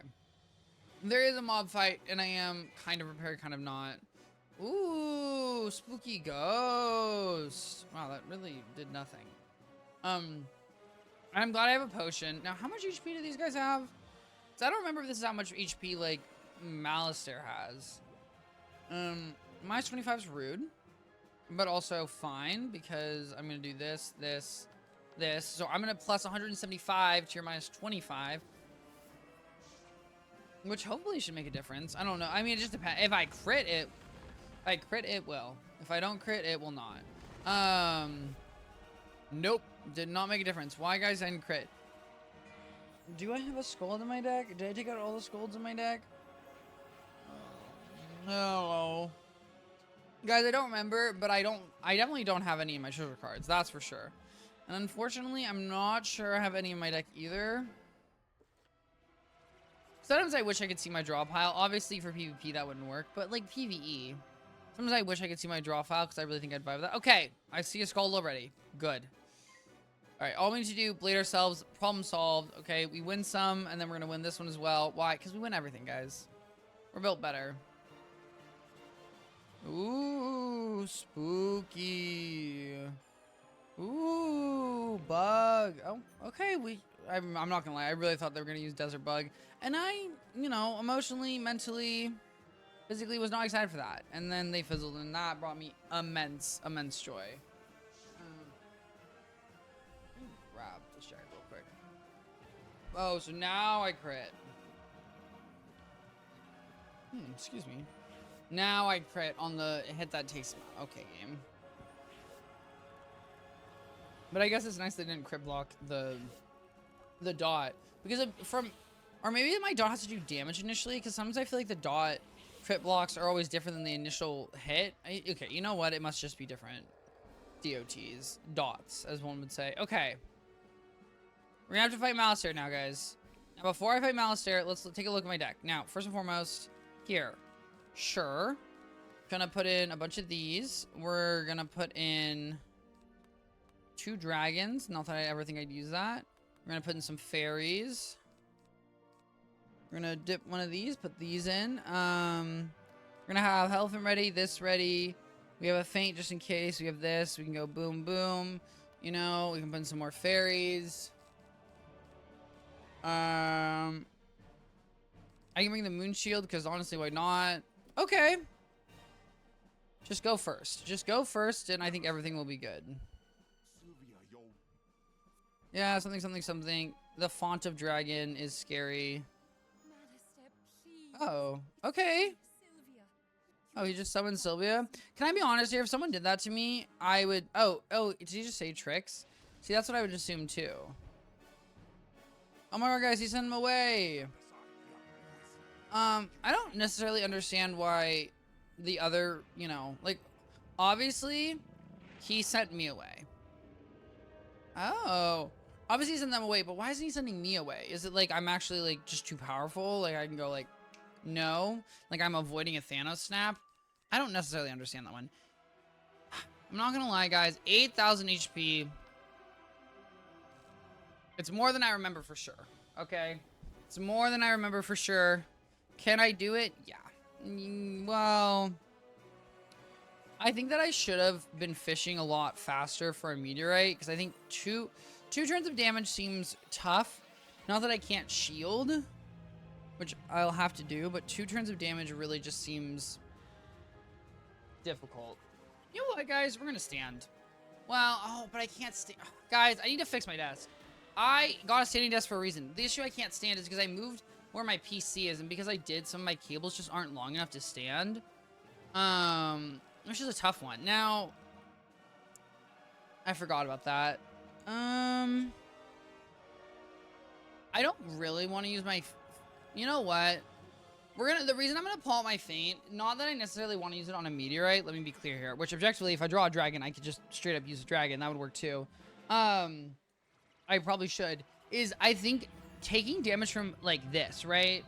There is a mob fight, and I am kind of prepared, kind of not. Ooh, spooky ghost. Wow, that really did nothing. I'm glad I have a potion. Now, how much HP do these guys have? So I don't remember if this is how much HP, like, Malistaire has. Minus 25 is rude, but also fine, because I'm going to do this, this, this. So I'm going to plus 175 to your minus 25, which hopefully should make a difference. I don't know. I mean, it just depends. If I crit, it will. If I don't crit, it will not. Nope. Did not make a difference. Why, guys? I didn't crit. Do I have a Scold in my deck? Did I take out all the Scolds in my deck? No. Guys, I don't remember, but I definitely don't have any of my treasure cards. That's for sure. And unfortunately, I'm not sure I have any in my deck either. Sometimes I wish I could see my draw pile. Obviously, for PvP, that wouldn't work. But, like, PvE. Sometimes I wish I could see my draw file, because I really think I'd vibe with that. Okay. I see a Skull already. Good. Alright, all we need to do, blade ourselves, problem solved. Okay, we win some, and then we're going to win this one as well. Why? Because we win everything, guys. We're built better. Ooh, spooky. Ooh, bug. Oh, okay, I'm not going to lie. I really thought they were going to use desert bug. And I, you know, emotionally, mentally, physically was not excited for that. And then they fizzled, and that brought me immense, immense joy. Grab this jack real quick. Oh, so now I crit. Excuse me. Now I crit on the hit that takes him out. Okay, game. But I guess it's nice they didn't crit block the dot. Because or maybe my dot has to do damage initially, because sometimes I feel like the dot crit blocks are always different than the initial hit. Okay, you know what? It must just be different. DOTs. Dots, as one would say. Okay. We're gonna have to fight Malistaire now, guys. Now, before I fight Malistaire, let's take a look at my deck. Now, first and foremost, here. Sure. Gonna put in a bunch of these. We're gonna put in 2 dragons. Not that I ever think I'd use that. We're gonna put in some fairies. We're gonna dip one of these, put these in. We're gonna have elephant ready, this ready. We have a feint just in case. We have this. We can go boom, boom. You know, we can put in some more fairies. I can bring the moon shield because honestly, why not? Okay. Just go first. Just go first, and I think everything will be good. Yeah, something, something, something. The font of dragon is scary. Oh, okay. Oh, he just summoned Sylvia. Can I be honest here? If someone did that to me, I would... Oh, did he just say tricks? See, that's what I would assume too. Oh my god, guys, he sent him away. I don't necessarily understand why the other, you know, like, obviously, he sent me away. Oh. Obviously, he sent them away, but why isn't he sending me away? Is it like I'm actually, like, just too powerful? Like, I can go, like... No, like I'm avoiding a Thanos snap. I don't necessarily understand that one. I'm not gonna lie, guys. 8,000 HP. It's more than I remember for sure. Okay, it's more than I remember for sure. Can I do it? Yeah. Well, I think that I should have been fishing a lot faster for a meteorite because I think two turns of damage seems tough. Not that I can't shield, which I'll have to do, but 2 turns of damage really just seems difficult. You know what, guys? We're gonna stand. Well, oh, but I can't stand. Guys, I need to fix my desk. I got a standing desk for a reason. The issue I can't stand is because I moved where my PC is, and because I did, some of my cables just aren't long enough to stand. Which is a tough one. Now, I forgot about that. I don't really want to use my... You know what? The reason I'm gonna pull out my feint, not that I necessarily want to use it on a meteorite, let me be clear here, which objectively, if I draw a dragon, I could just straight up use a dragon, that would work too. I probably should, is I think taking damage from, like, this, right?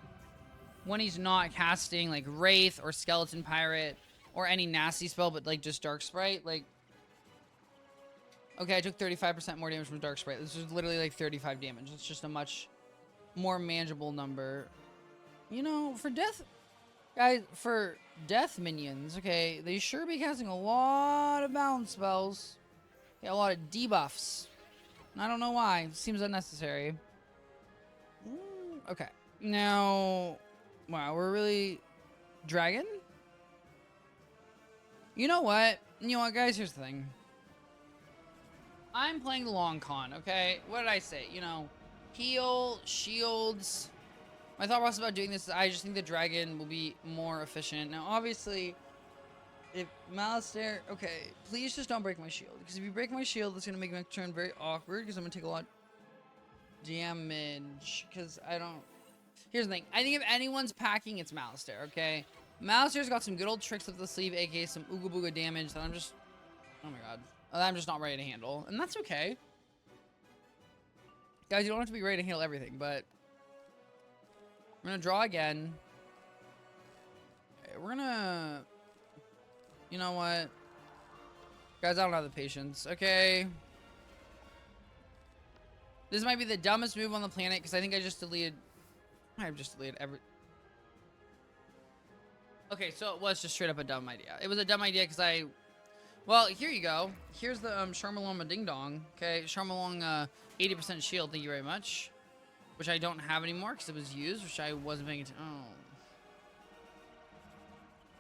When he's not casting, like, Wraith or Skeleton Pirate or any nasty spell, but, like, just Dark Sprite, like... Okay, I took 35% more damage from Dark Sprite. This is literally, like, 35 damage. It's just a much more manageable number. You know, for death... Guys, for death minions, okay, they sure be casting a lot of balance spells. Yeah, a lot of debuffs. I don't know why. Seems unnecessary. Okay. Now... Wow, we're really... Dragon? You know what? You know what, guys? Here's the thing. I'm playing the long con, okay? What did I say? You know, heal, shields. My thought process about doing this is I just think the dragon will be more efficient. Now, obviously, if Malistaire... Okay, please just don't break my shield. Because if you break my shield, it's going to make my turn very awkward. Because I'm going to take a lot of damage. Because I don't... Here's the thing. I think if anyone's packing, it's Malistaire, okay? Malistaire's got some good old tricks up the sleeve, aka some Ooga Booga damage that I'm just... Oh my god. I'm just not ready to handle. And that's okay. Guys, you don't have to be ready to handle everything, but... I'm gonna draw again. Okay, we're gonna... You know what? Guys, I don't have the patience. Okay. This might be the dumbest move on the planet, because I think I just deleted... I've just deleted every... Okay, so it was just straight up a dumb idea. It was a dumb idea because I... Well, here you go. Here's the Sharmalong Ding Dong. Okay, Sharmalong 80% shield, thank you very much. Which I don't have anymore because it was used, which I wasn't paying attention. Oh.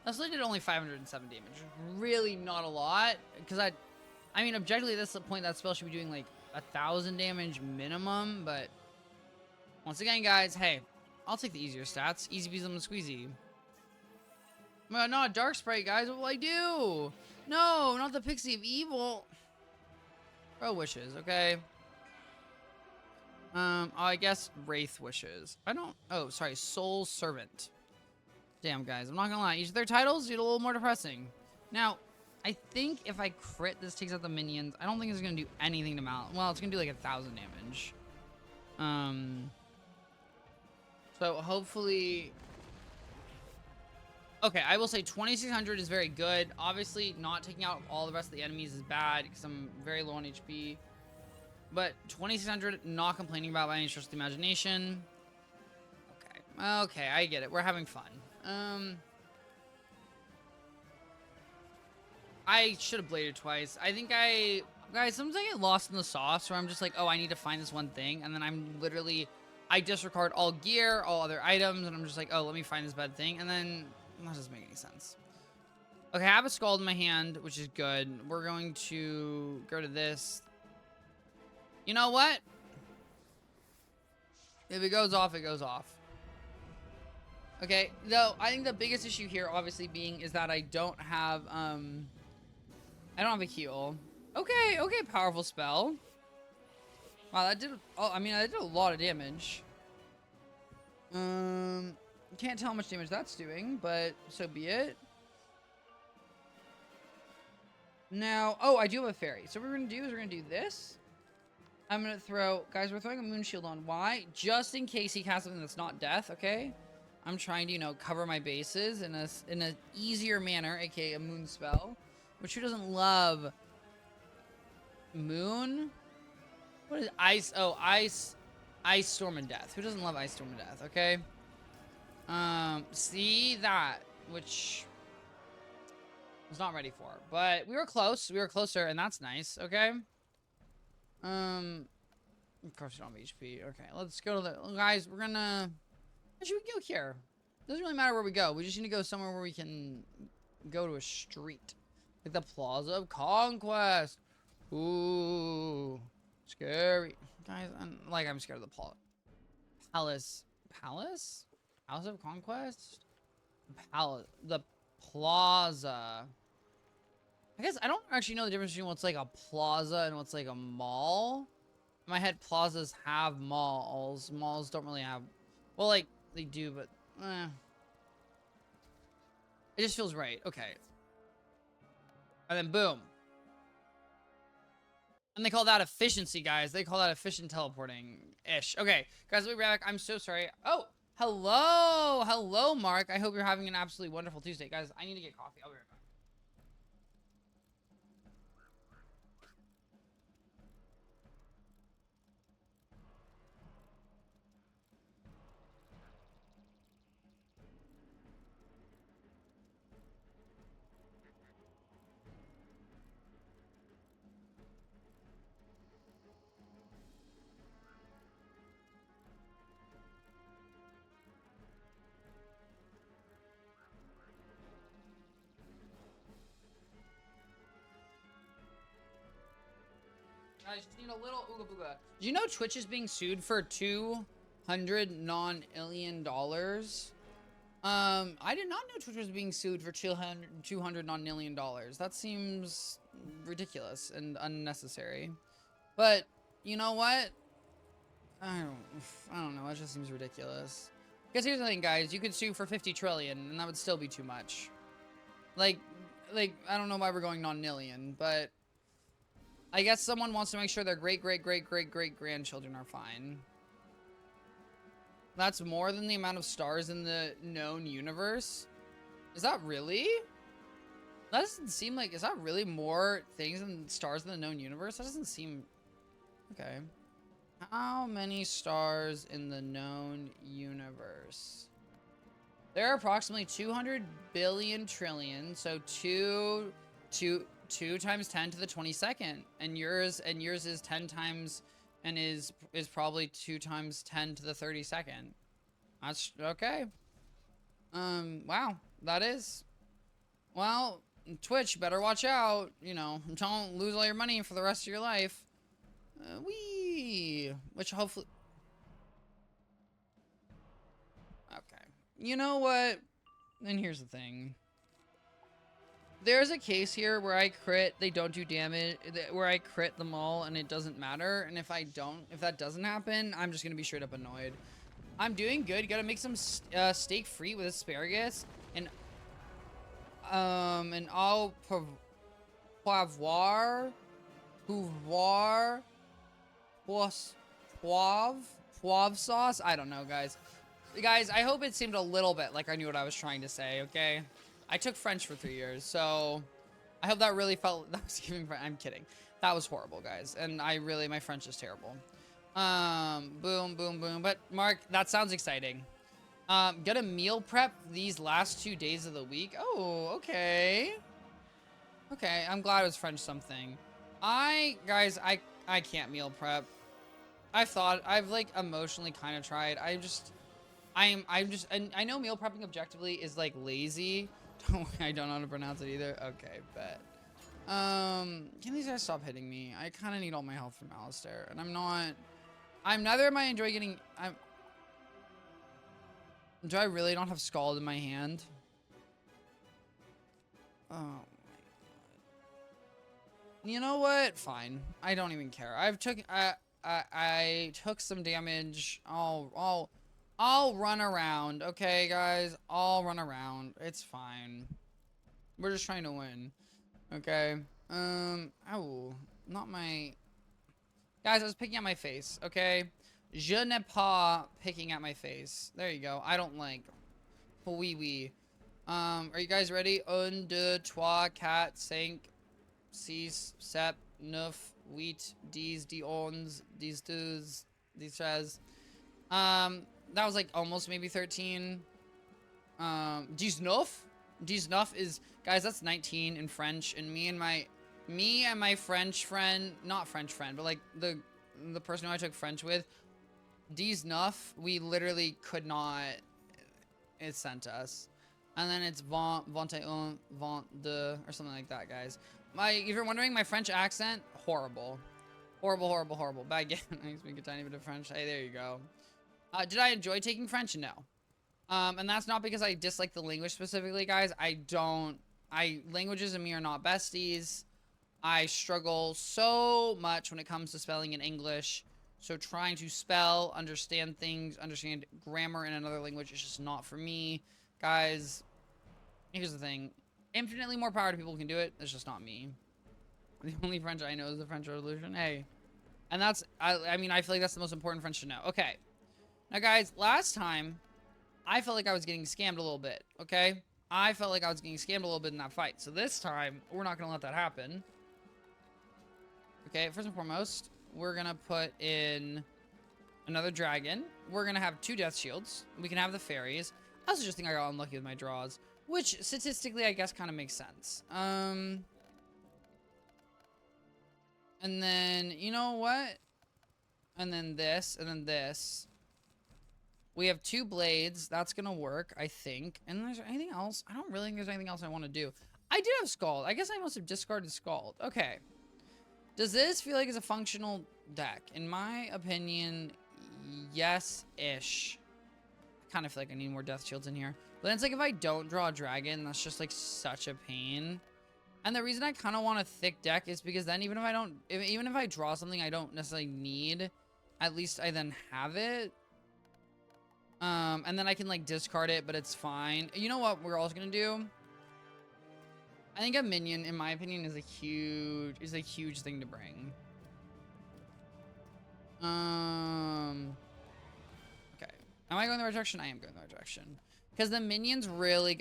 That's did only 507 damage. Really not a lot. Because I mean, objectively, that's the point that spell should be doing like 1,000 damage minimum. But once again, guys, hey, I'll take the easier stats. Easy peasy lemon squeezy. Well, no, Dark Sprite, guys. What will I do? No, not the Pixie of Evil. Bro wishes, okay. I guess Wraith wishes. I don't... Oh, sorry. Soul Servant. Damn, guys. I'm not gonna lie. Each of their titles get a little more depressing. Now, I think if I crit, this takes out the minions. I don't think it's gonna do anything to Mal... Well, it's gonna do like 1,000 damage. So, hopefully... Okay, I will say 2,600 is very good. Obviously, not taking out all the rest of the enemies is bad because I'm very low on HP. But 2,600, not complaining about by any stretch of the imagination. Okay. Okay, I get it. We're having fun. I should have bladed twice. I think guys, sometimes I get lost in the sauce where I'm just like, oh, I need to find this one thing. And then I'm literally... I disregard all gear, all other items. And I'm just like, oh, let me find this bad thing. And then... That doesn't make any sense. Okay, I have a Scald in my hand, which is good. We're going to go to this. You know what? If it goes off, it goes off. Okay, though I think the biggest issue here obviously being is that I don't have a heal. Okay, okay, powerful spell. Wow, that did I mean that did a lot of damage. Can't tell how much damage that's doing, but so be it. Now, oh, I do have a fairy. So what we're gonna do is we're gonna do this. I'm gonna throw, guys, we're throwing a moon shield on. Why? Just in case he casts something that's not death, okay? I'm trying to, you know, cover my bases in a easier manner, aka a moon spell. Which who doesn't love moon? What is ice? Oh, ice storm and death. Who doesn't love ice storm and death? Okay. See that, which I was not ready for, but we were close. We were closer, and that's nice. Okay. Of course we don't have HP. Okay, let's go to the guys. We're gonna. Should we go here? Doesn't really matter where we go. We just need to go somewhere where we can go to a street, like the Plaza of Conquest. Ooh, scary, guys. I'm scared of the Palace of Conquest. The Plaza. I guess I don't actually know the difference between what's like a plaza and what's like a mall. In my head, plazas have malls. Malls don't really have. Well, like they do, but it just feels right. Okay. And then boom. And they call that efficiency, guys. They call that efficient teleporting-ish. Okay, guys, we'll be right back. I'm so sorry. Oh, hello. Hello, Mark. I hope you're having an absolutely wonderful Tuesday. Guys, I need to get coffee. I'll be right back. I just need a little ooga booga. Do you know Twitch is being sued for $200 non-alien dollars? I did not know Twitch was being sued for $200 non-alien dollars. That seems ridiculous and unnecessary. But you know what? I don't know. It just seems ridiculous. Because here's the thing, guys. You could sue for 50 trillion, and that would still be too much. Like, I don't know why we're going non-alien, but I guess someone wants to make sure their great-great-great-great-great-grandchildren are fine. That's more than the amount of stars in the known universe? Is that really? That doesn't seem like... Is that really more things than stars in the known universe? That doesn't seem... Okay. How many stars in the known universe? There are approximately 200 billion trillion, so 2 times 10 to the 22nd, and yours is 10 times, and is probably 2 times 10 to the 32nd. That's okay. Wow, that is. Well, Twitch, better watch out. You know, don't lose all your money for the rest of your life. Which hopefully. Okay. You know what? And here's the thing. There's a case here where I crit, they don't do damage, where I crit them all and it doesn't matter. And if that doesn't happen, I'm just gonna be straight up annoyed. I'm doing good. Gotta make some steak free with asparagus and au poivre poivre sauce. I don't know, guys. Guys, I hope it seemed a little bit like I knew what I was trying to say. Okay. I took French for 3 years, so I hope that really felt that was giving. I'm kidding. That was horrible, guys, and my French is terrible. Boom, boom, boom. But Mark, that sounds exciting. Gonna meal prep these last 2 days of the week. Oh, okay. Okay, I'm glad it was French something. Guys, I can't meal prep. I've like emotionally kind of tried. I'm just, and I know meal prepping objectively is like lazy. I don't know how to pronounce it either. Okay, bet. Can these guys stop hitting me? I kind of need all my health from Alistair, and I'm neither am I enjoy getting, Do I really not have Scald in my hand? Oh my god. You know what? Fine. I don't even care. I took some damage. I'll run around. Okay, guys? I'll run around. It's fine. We're just trying to win. Okay? Oh. Not my... Guys, I was picking at my face, okay? Je n'ai pas picking at my face. There you go. I don't like. Oui, oui. Are you guys ready? 1, 2, 3, 4, 5, 6, 7, 9, 8, 10, 11, 12, 13. That was like almost maybe 13. 19? 19 is, guys, that's 19 in French, and me and my French friend, not French friend, but like the person who I took French with, 19, we literally could not, it sent us. And then it's 21, 22, or something like that, guys. If you're wondering, my French accent, horrible. Horrible, horrible, horrible. But again, I speak a tiny bit of French. Hey, there you go. Did I enjoy taking French? No. And that's not because I dislike the language specifically, guys. Languages and me are not besties. I struggle so much when it comes to spelling in English. So trying to spell, understand things, understand grammar in another language is just not for me. Guys, here's the thing. Infinitely more power to people who can do it. It's just not me. The only French I know is the French Revolution. Hey. And that's, I mean, I feel like that's the most important French to know. Okay. Now, guys, last time, I felt like I was getting scammed a little bit. Okay? I felt like I was getting scammed a little bit in that fight. So this time, we're not going to let that happen. Okay, first and foremost, we're going to put in another dragon. We're going to have 2 death shields. We can have the fairies. I also just think I got unlucky with my draws, which statistically, I guess, kind of makes sense. And then, you know what? And then this, and then this. We have 2 blades. That's going to work, I think. And there's anything else? I don't really think there's anything else I want to do. I did have Scald. I guess I must have discarded Scald. Okay. Does this feel like it's a functional deck? In my opinion, yes-ish. I kind of feel like I need more death shields in here. But then it's like if I don't draw a dragon, that's just like such a pain. And the reason I kind of want a thick deck is because then even if I draw something I don't necessarily need, at least I then have it. And then I can like discard it, but it's fine. You know what we're also gonna do? I think a minion, in my opinion, is a huge thing to bring. Okay. Am I going the right direction? I am going the right direction. Because the minion's really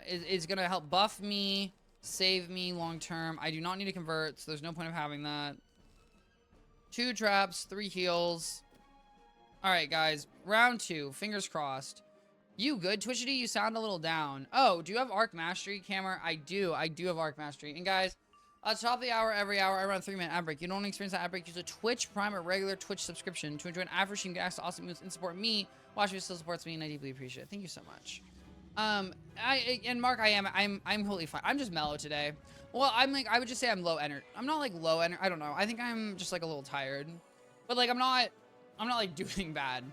is gonna help buff me, save me long term. I do not need to convert, so there's no point of having that. 2 traps, 3 heals. Alright, guys. Round 2. Fingers crossed. You good, Twichty? You sound a little down. Oh, do you have Arc Mastery, Camera? I do. I do have Arc Mastery. And guys, at the top of the hour, every hour, I run a 3-minute ad break. You don't want to experience that ad break? Use a Twitch Prime or regular Twitch subscription to enjoy an average. You can get access to awesome moves and support me. Watch me still supports me, and I deeply appreciate it. Thank you so much. And Mark, I'm totally fine. I'm just mellow today. Well, I would just say I'm low energy. I'm not like low energy. I don't know. I think I'm just like a little tired, but like I'm not like doing bad.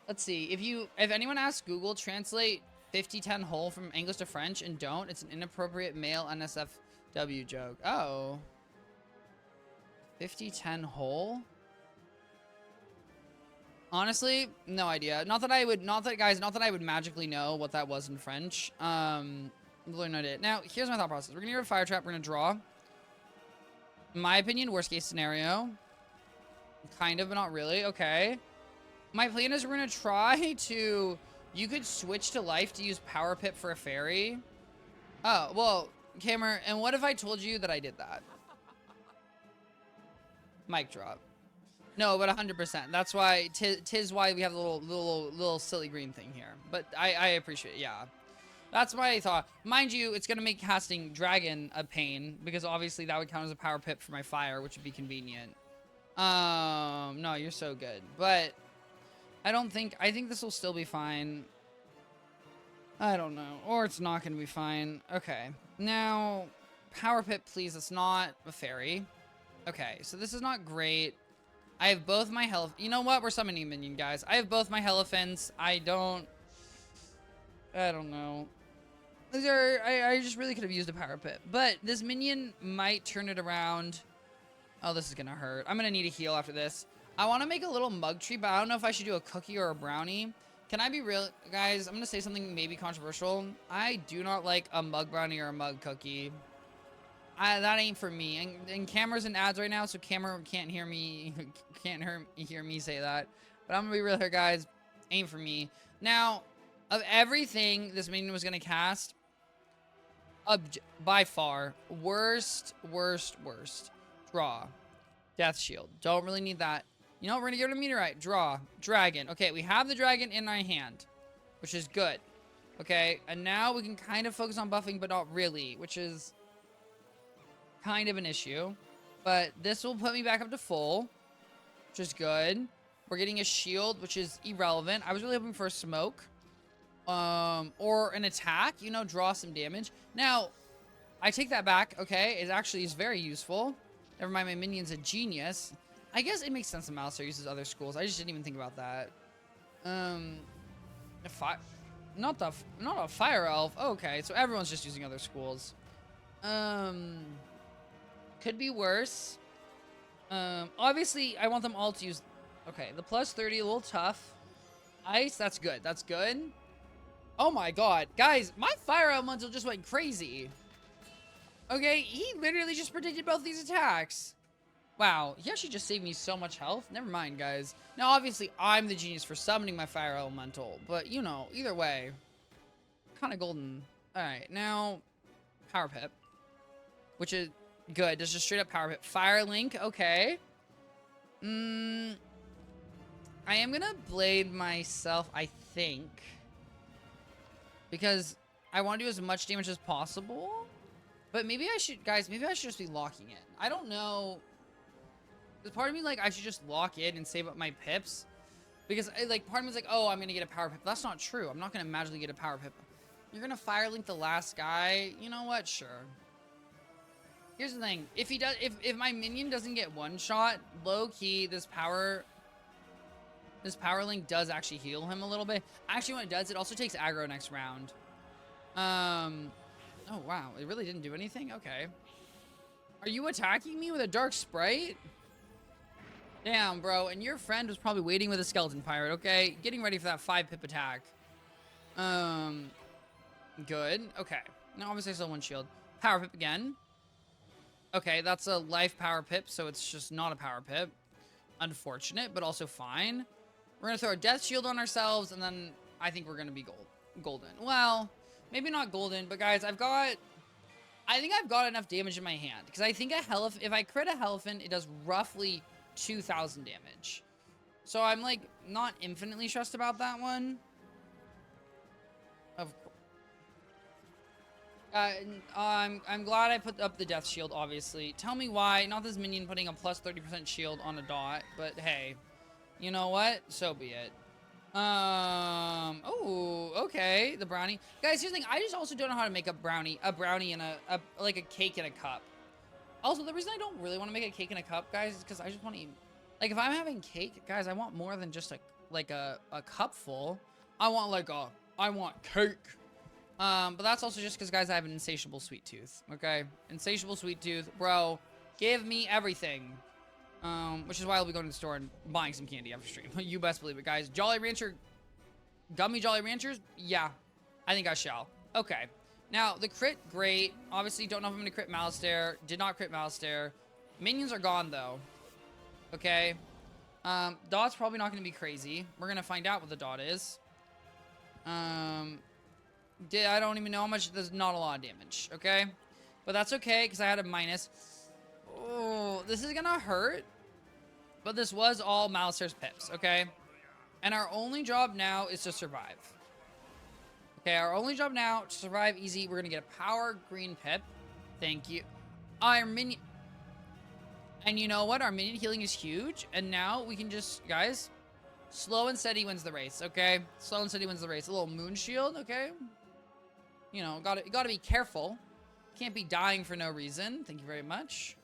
Let's see. If anyone asks Google, translate 50-10 hole from English to French and don't, it's an inappropriate male NSFW joke. Oh. 50-10 hole? Honestly, no idea. Not that I would magically know what that was in French. Literally no idea. Now, here's my thought process. We're gonna get a fire trap, we're gonna draw. In my opinion, worst case scenario. Kind of, but not really. Okay. My plan is we're going to try to... You could switch to life to use Power Pip for a fairy. Oh, well, Cameron, and what if I told you that I did that? Mic drop. No, but 100%. That's why, tis why we have a little silly green thing here. But I appreciate it, yeah. That's what I thought. Mind you, it's going to make casting Dragon a pain, because obviously that would count as a Power Pip for my fire, which would be convenient. No, you're so good. But... I think this will still be fine. I don't know. Or it's not going to be fine. Okay. Now, Power Pip, please. It's not a fairy. Okay, so this is not great. I have both my You know what? We're summoning a minion, guys. I have both my Elephants. I don't know. I just really could have used a power pip. But this minion might turn it around. Oh, this is gonna hurt. I'm gonna need a heal after this. I want to make a little mug tree, but I don't know if I should do a cookie or a brownie. Can I be real, guys? I'm gonna say something maybe controversial. I do not like a mug brownie or a mug cookie. That ain't for me. And camera's in ads right now, so camera can't hear me. Hear me say that. But I'm gonna be real here, guys. Ain't for me. Now, of everything this minion was gonna cast, by far, worst. Draw. Death Shield. Don't really need that. You know what? We're gonna give it a meteorite. Draw. Dragon. Okay, we have the dragon in our hand, which is good. Okay, and now we can kind of focus on buffing, but not really, which is kind of an issue. But this will put me back up to full, which is good. We're getting a shield, which is irrelevant. I was really hoping for a smoke. Or an attack, you know, draw some damage. Now, I take that back, okay? It actually is very useful. Never mind, my minion's a genius. I guess it makes sense that Malister uses other schools. I just didn't even think about that. Not a fire elf. Oh, okay, so everyone's just using other schools. Could be worse. Obviously, I want them all to use... Okay, the plus 30, a little tough. Ice, that's good. That's good. Oh my god. Guys, my fire elemental just went crazy. Okay, he literally just predicted both these attacks. Wow, he actually just saved me so much health. Never mind, guys. Now, obviously, I'm the genius for summoning my fire elemental. But, you know, either way. Kind of golden. Alright, now... Power Pip. Which is good. Just a straight up Power Pip. Fire Link, okay. I am gonna blade myself, I think. Because I want to do as much damage as possible. But maybe I should, guys, maybe I should just be locking in. I don't know. There's part of me like I should just lock in and save up my pips. Because like part of me is like, oh, I'm gonna get a power pip. That's not true. I'm not gonna magically get a power pip. You're gonna fire link the last guy. You know what? Sure. Here's the thing. If he does, if my minion doesn't get one shot, low key, this power link does actually heal him a little bit. Actually, when it does, it also takes aggro next round. Oh wow, it really didn't do anything? Okay. Are you attacking me with a dark sprite? Damn, bro, and your friend was probably waiting with a skeleton pirate, okay? Getting ready for that 5-pip attack. Good. Okay. Now, obviously, I still have one shield. Power pip again. Okay, that's a life power pip, so it's just not a power pip. Unfortunate, but also fine. We're gonna throw a death shield on ourselves, and then I think we're gonna be golden. Well, maybe not golden, but guys, I think I've got enough damage in my hand. Because I think if I crit a Elephant, it does roughly 2,000 damage. So I'm like not infinitely stressed about that one. Of course. I'm glad I put up the death shield, obviously. Tell me why. Not this minion putting a plus 30% shield on a dot, but hey. You know what? So be it. Oh, okay. The brownie. Guys, here's the thing. I just also don't know how to make a brownie and like a cake in a cup. Also, the reason I don't really want to make a cake in a cup, guys, is because I just want to eat. Like, if I'm having cake, guys, I want more than just a cup full. I want cake. But that's also just because, guys, I have an insatiable sweet tooth. Okay? Insatiable sweet tooth. Bro, give me everything. Which is why I'll be going to the store and buying some candy after stream. You best believe it, guys. Jolly Rancher, gummy Jolly Ranchers? Yeah, I think I shall. Okay. Now, the crit, great. Obviously, don't know if I'm going to crit Malistaire. Did not crit Malistaire. Minions are gone, though. Okay. Dot's probably not going to be crazy. We're going to find out what the dot is. I don't even know how much. There's not a lot of damage, okay? But that's okay, because I had a minus. Oh, this is gonna hurt. But this was all Malistaire's pips, okay? And our only job now is to survive. Okay, our only job now to survive easy. We're gonna get a power green pip. Thank you. Our minion. And you know what? Our minion healing is huge. And now we can just, guys, slow and steady wins the race, okay? Slow and steady wins the race. A little moon shield, okay? You know, gotta be careful. Can't be dying for no reason. Thank you very much.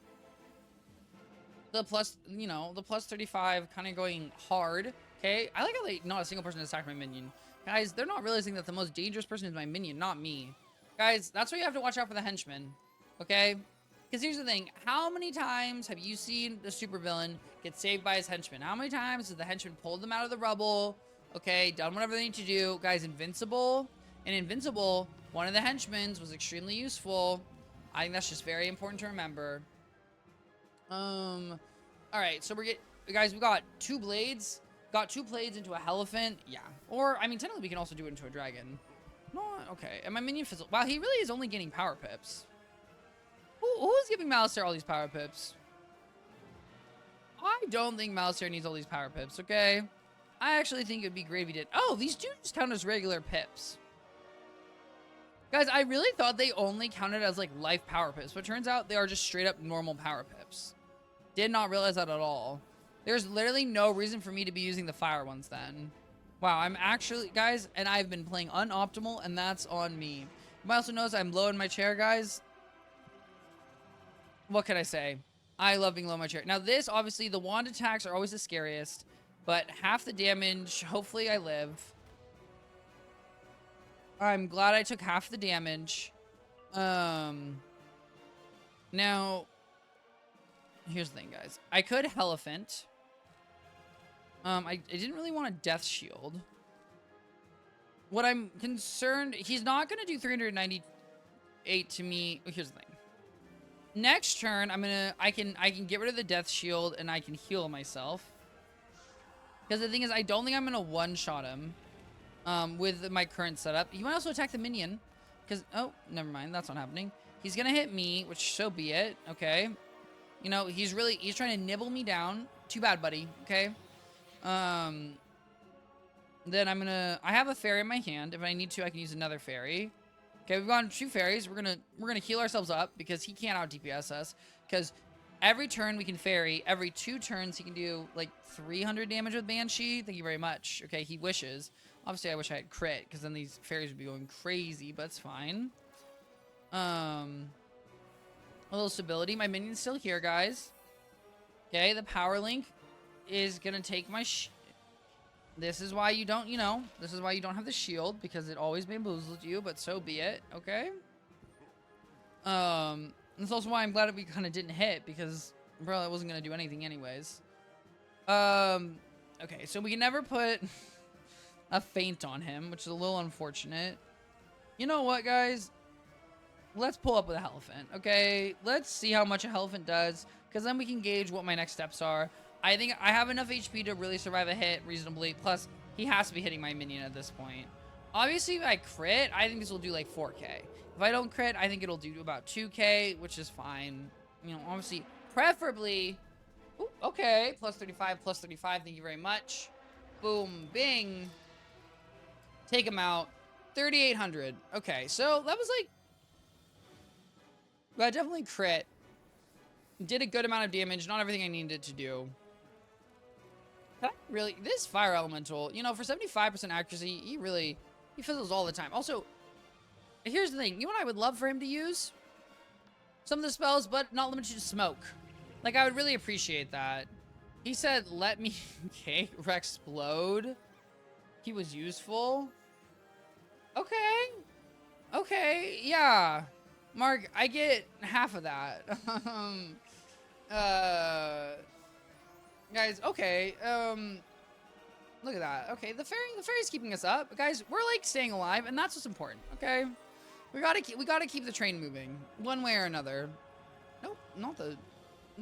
the plus, you know, the plus 35 kind of going hard. Okay, I like how like not a single person attacked my minion. Guys, they're not realizing that the most dangerous person is my minion, not me. Guys, that's why you have to watch out for the henchmen. Okay? Because here's the thing. How many times have you seen the supervillain get saved by his henchman? How many times has the henchman pulled them out of the rubble? Okay, done whatever they need to do. Guys, Invincible. And Invincible, one of the henchmen was extremely useful. I think that's just very important to remember. Alright, so guys, we got 2 blades. Got 2 blades into a elephant. Yeah. Or, I mean, technically we can also do it into a dragon. No, okay. And my minion fizzled. Wow, he really is only getting power pips. Who's giving Malistaire all these power pips? I don't think Malistaire needs all these power pips, okay? I actually think it would be great if he did. Oh, these do just count as regular pips. Guys, I really thought they only counted as, like, life power pips. But it turns out they are just straight up normal power pips. Did not realize that at all. There's literally no reason for me to be using the fire ones then. Wow, I'm actually, guys, and I've been playing unoptimal, and that's on me. You might also notice I'm low in my chair, guys. What can I say? I love being low in my chair. Now this, obviously, the wand attacks are always the scariest, but half the damage, hopefully I live. I'm glad I took half the damage. Now, here's the thing, guys. I could Elephant. I didn't really want a Death Shield. What I'm concerned, he's not going to do 398 to me. Here's the thing. Next turn, I can get rid of the Death Shield and I can heal myself. Because the thing is, I don't think I'm going to one-shot him with my current setup. He might also attack the minion. Because, oh, never mind. That's not happening. He's going to hit me, which so be it. Okay. You know, he's trying to nibble me down. Too bad, buddy. Okay. Then I have a fairy in my hand. If I need to, I can use another fairy. Okay, we've gone 2 fairies. We're gonna heal ourselves up because he can't out DPS us. Because every turn we can fairy. Every 2 turns he can do like 300 damage with Banshee. Thank you very much. Okay, he wishes. Obviously, I wish I had crit because then these fairies would be going crazy, but it's fine. A little stability. My minion's still here, guys. Okay, the power link is gonna take my this is why you don't, this is why you don't have the shield, because it always bamboozled you, but so be it, okay? That's also why I'm glad that we kind of didn't hit, because, bro, that wasn't gonna do anything anyways. Okay, so we can never put a feint on him, which is a little unfortunate. You know what, guys? Let's pull up with a Elephant, okay? Let's see how much a Elephant does, because then we can gauge what my next steps are. I think I have enough HP to really survive a hit reasonably. Plus, he has to be hitting my minion at this point. Obviously, if I crit, I think this will do like 4K. If I don't crit, I think it'll do about 2K, which is fine. You know, obviously, preferably... Ooh, okay, plus 35, plus 35. Thank you very much. Boom, bing. Take him out. 3,800. Okay, so that was like... But I definitely crit. Did a good amount of damage. Not everything I needed to do. Really, this fire elemental, you know, for 75% accuracy, he fizzles all the time. Also, here's the thing. You know what I would love for him to use? Some of the spells, but not limited to smoke. Like, I would really appreciate that. He said, let me explode. He was useful. Okay. Okay, yeah. Mark, I get half of that. Guys, okay, look at that. Okay, the fairy's keeping us up. Guys, we're like staying alive, and that's what's important, okay? We gotta keep the train moving, one way or another. Nope, not the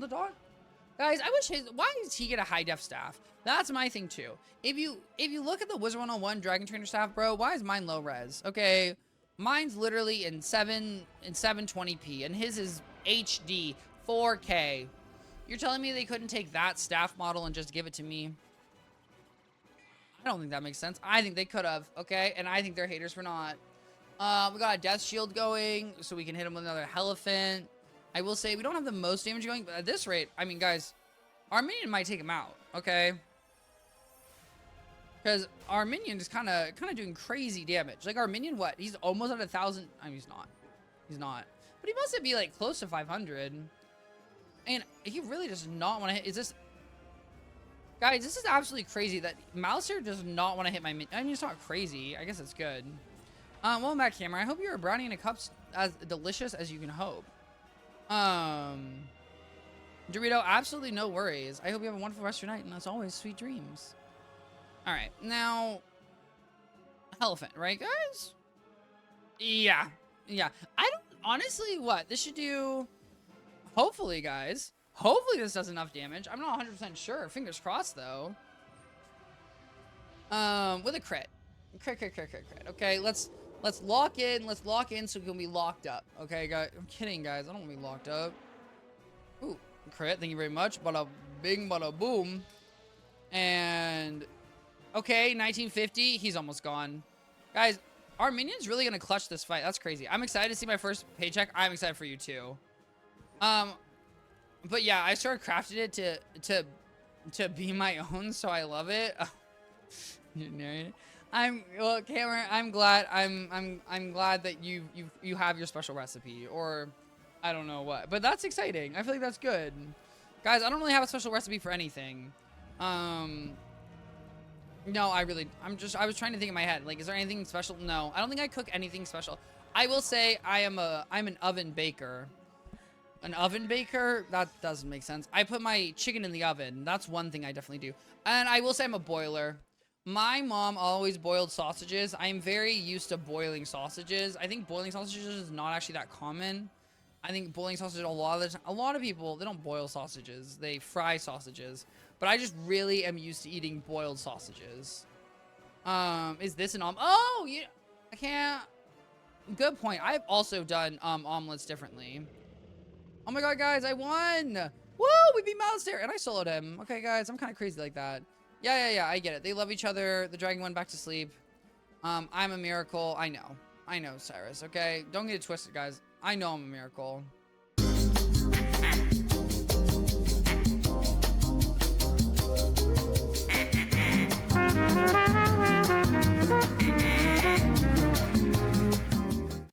dog. Guys, I wish why does he get a high def staff? That's my thing too. If you look at the Wizard 101 Dragon Trainer staff, bro, why is mine low res? Okay, mine's literally in 720p, and his is HD 4K. You're telling me they couldn't take that staff model and just give it to me? I don't think that makes sense. I think they could have, okay? And I think they're haters for not. We got a Death Shield going, so we can hit him with another Elephant. I will say, we don't have the most damage going, but at this rate, I mean, guys, our minion might take him out, okay? Because our minion is kind of doing crazy damage. Like, our minion, what? He's almost at 1,000. I mean, he's not. He's not. But he must be, like, close to 500. And he really does not want to hit. Is this... Guys, this is absolutely crazy that Malistaire does not want to hit my minion. I mean, it's not crazy. I guess it's good. Welcome back, Cameron. I hope you're a brownie in a cup's as delicious as you can hope. Dorito, absolutely no worries. I hope you have a wonderful rest of your night, and as always, sweet dreams. All right, now, elephant, right, guys? Yeah. I don't, honestly, what? This should do, hopefully, guys. Hopefully this does enough damage. I'm not 100% sure. Fingers crossed, though. With a crit. Crit. Okay, let's lock in. Let's lock in so we can be locked up. Okay, guys. I'm kidding, guys. I don't want to be locked up. Ooh, crit. Thank you very much. Bada bing, bada boom. And, okay, 1950. He's almost gone. Guys, our minion's really going to clutch this fight. That's crazy. I'm excited to see my first paycheck. I'm excited for you, too. But yeah, I started crafting it to be my own, so I love it. Well, Cameron, I'm glad that you have your special recipe, or I don't know what, but that's exciting. I feel like that's good, guys. I don't really have a special recipe for anything. No, I was trying to think in my head, like, is there anything special? No, I don't think I cook anything special. I will say I'm an oven baker. An oven baker? That doesn't make sense. I put my chicken in the oven. That's one thing I definitely do. And I will say I'm a boiler. My mom always boiled sausages. I am very used to boiling sausages. I think boiling sausages is not actually that common. I think boiling sausages, a lot of people, they don't boil sausages. They fry sausages. But I just really am used to eating boiled sausages. Is this an omelet? Oh, yeah. I can't. Good point. I've also done omelets differently. Oh my god, guys, I won! Woo! We beat Malistaire, and I soloed him. Okay, guys, I'm kind of crazy like that. Yeah, I get it. They love each other. The dragon went back to sleep. I'm a miracle. I know, Cyrus, okay? Don't get it twisted, guys. I know I'm a miracle.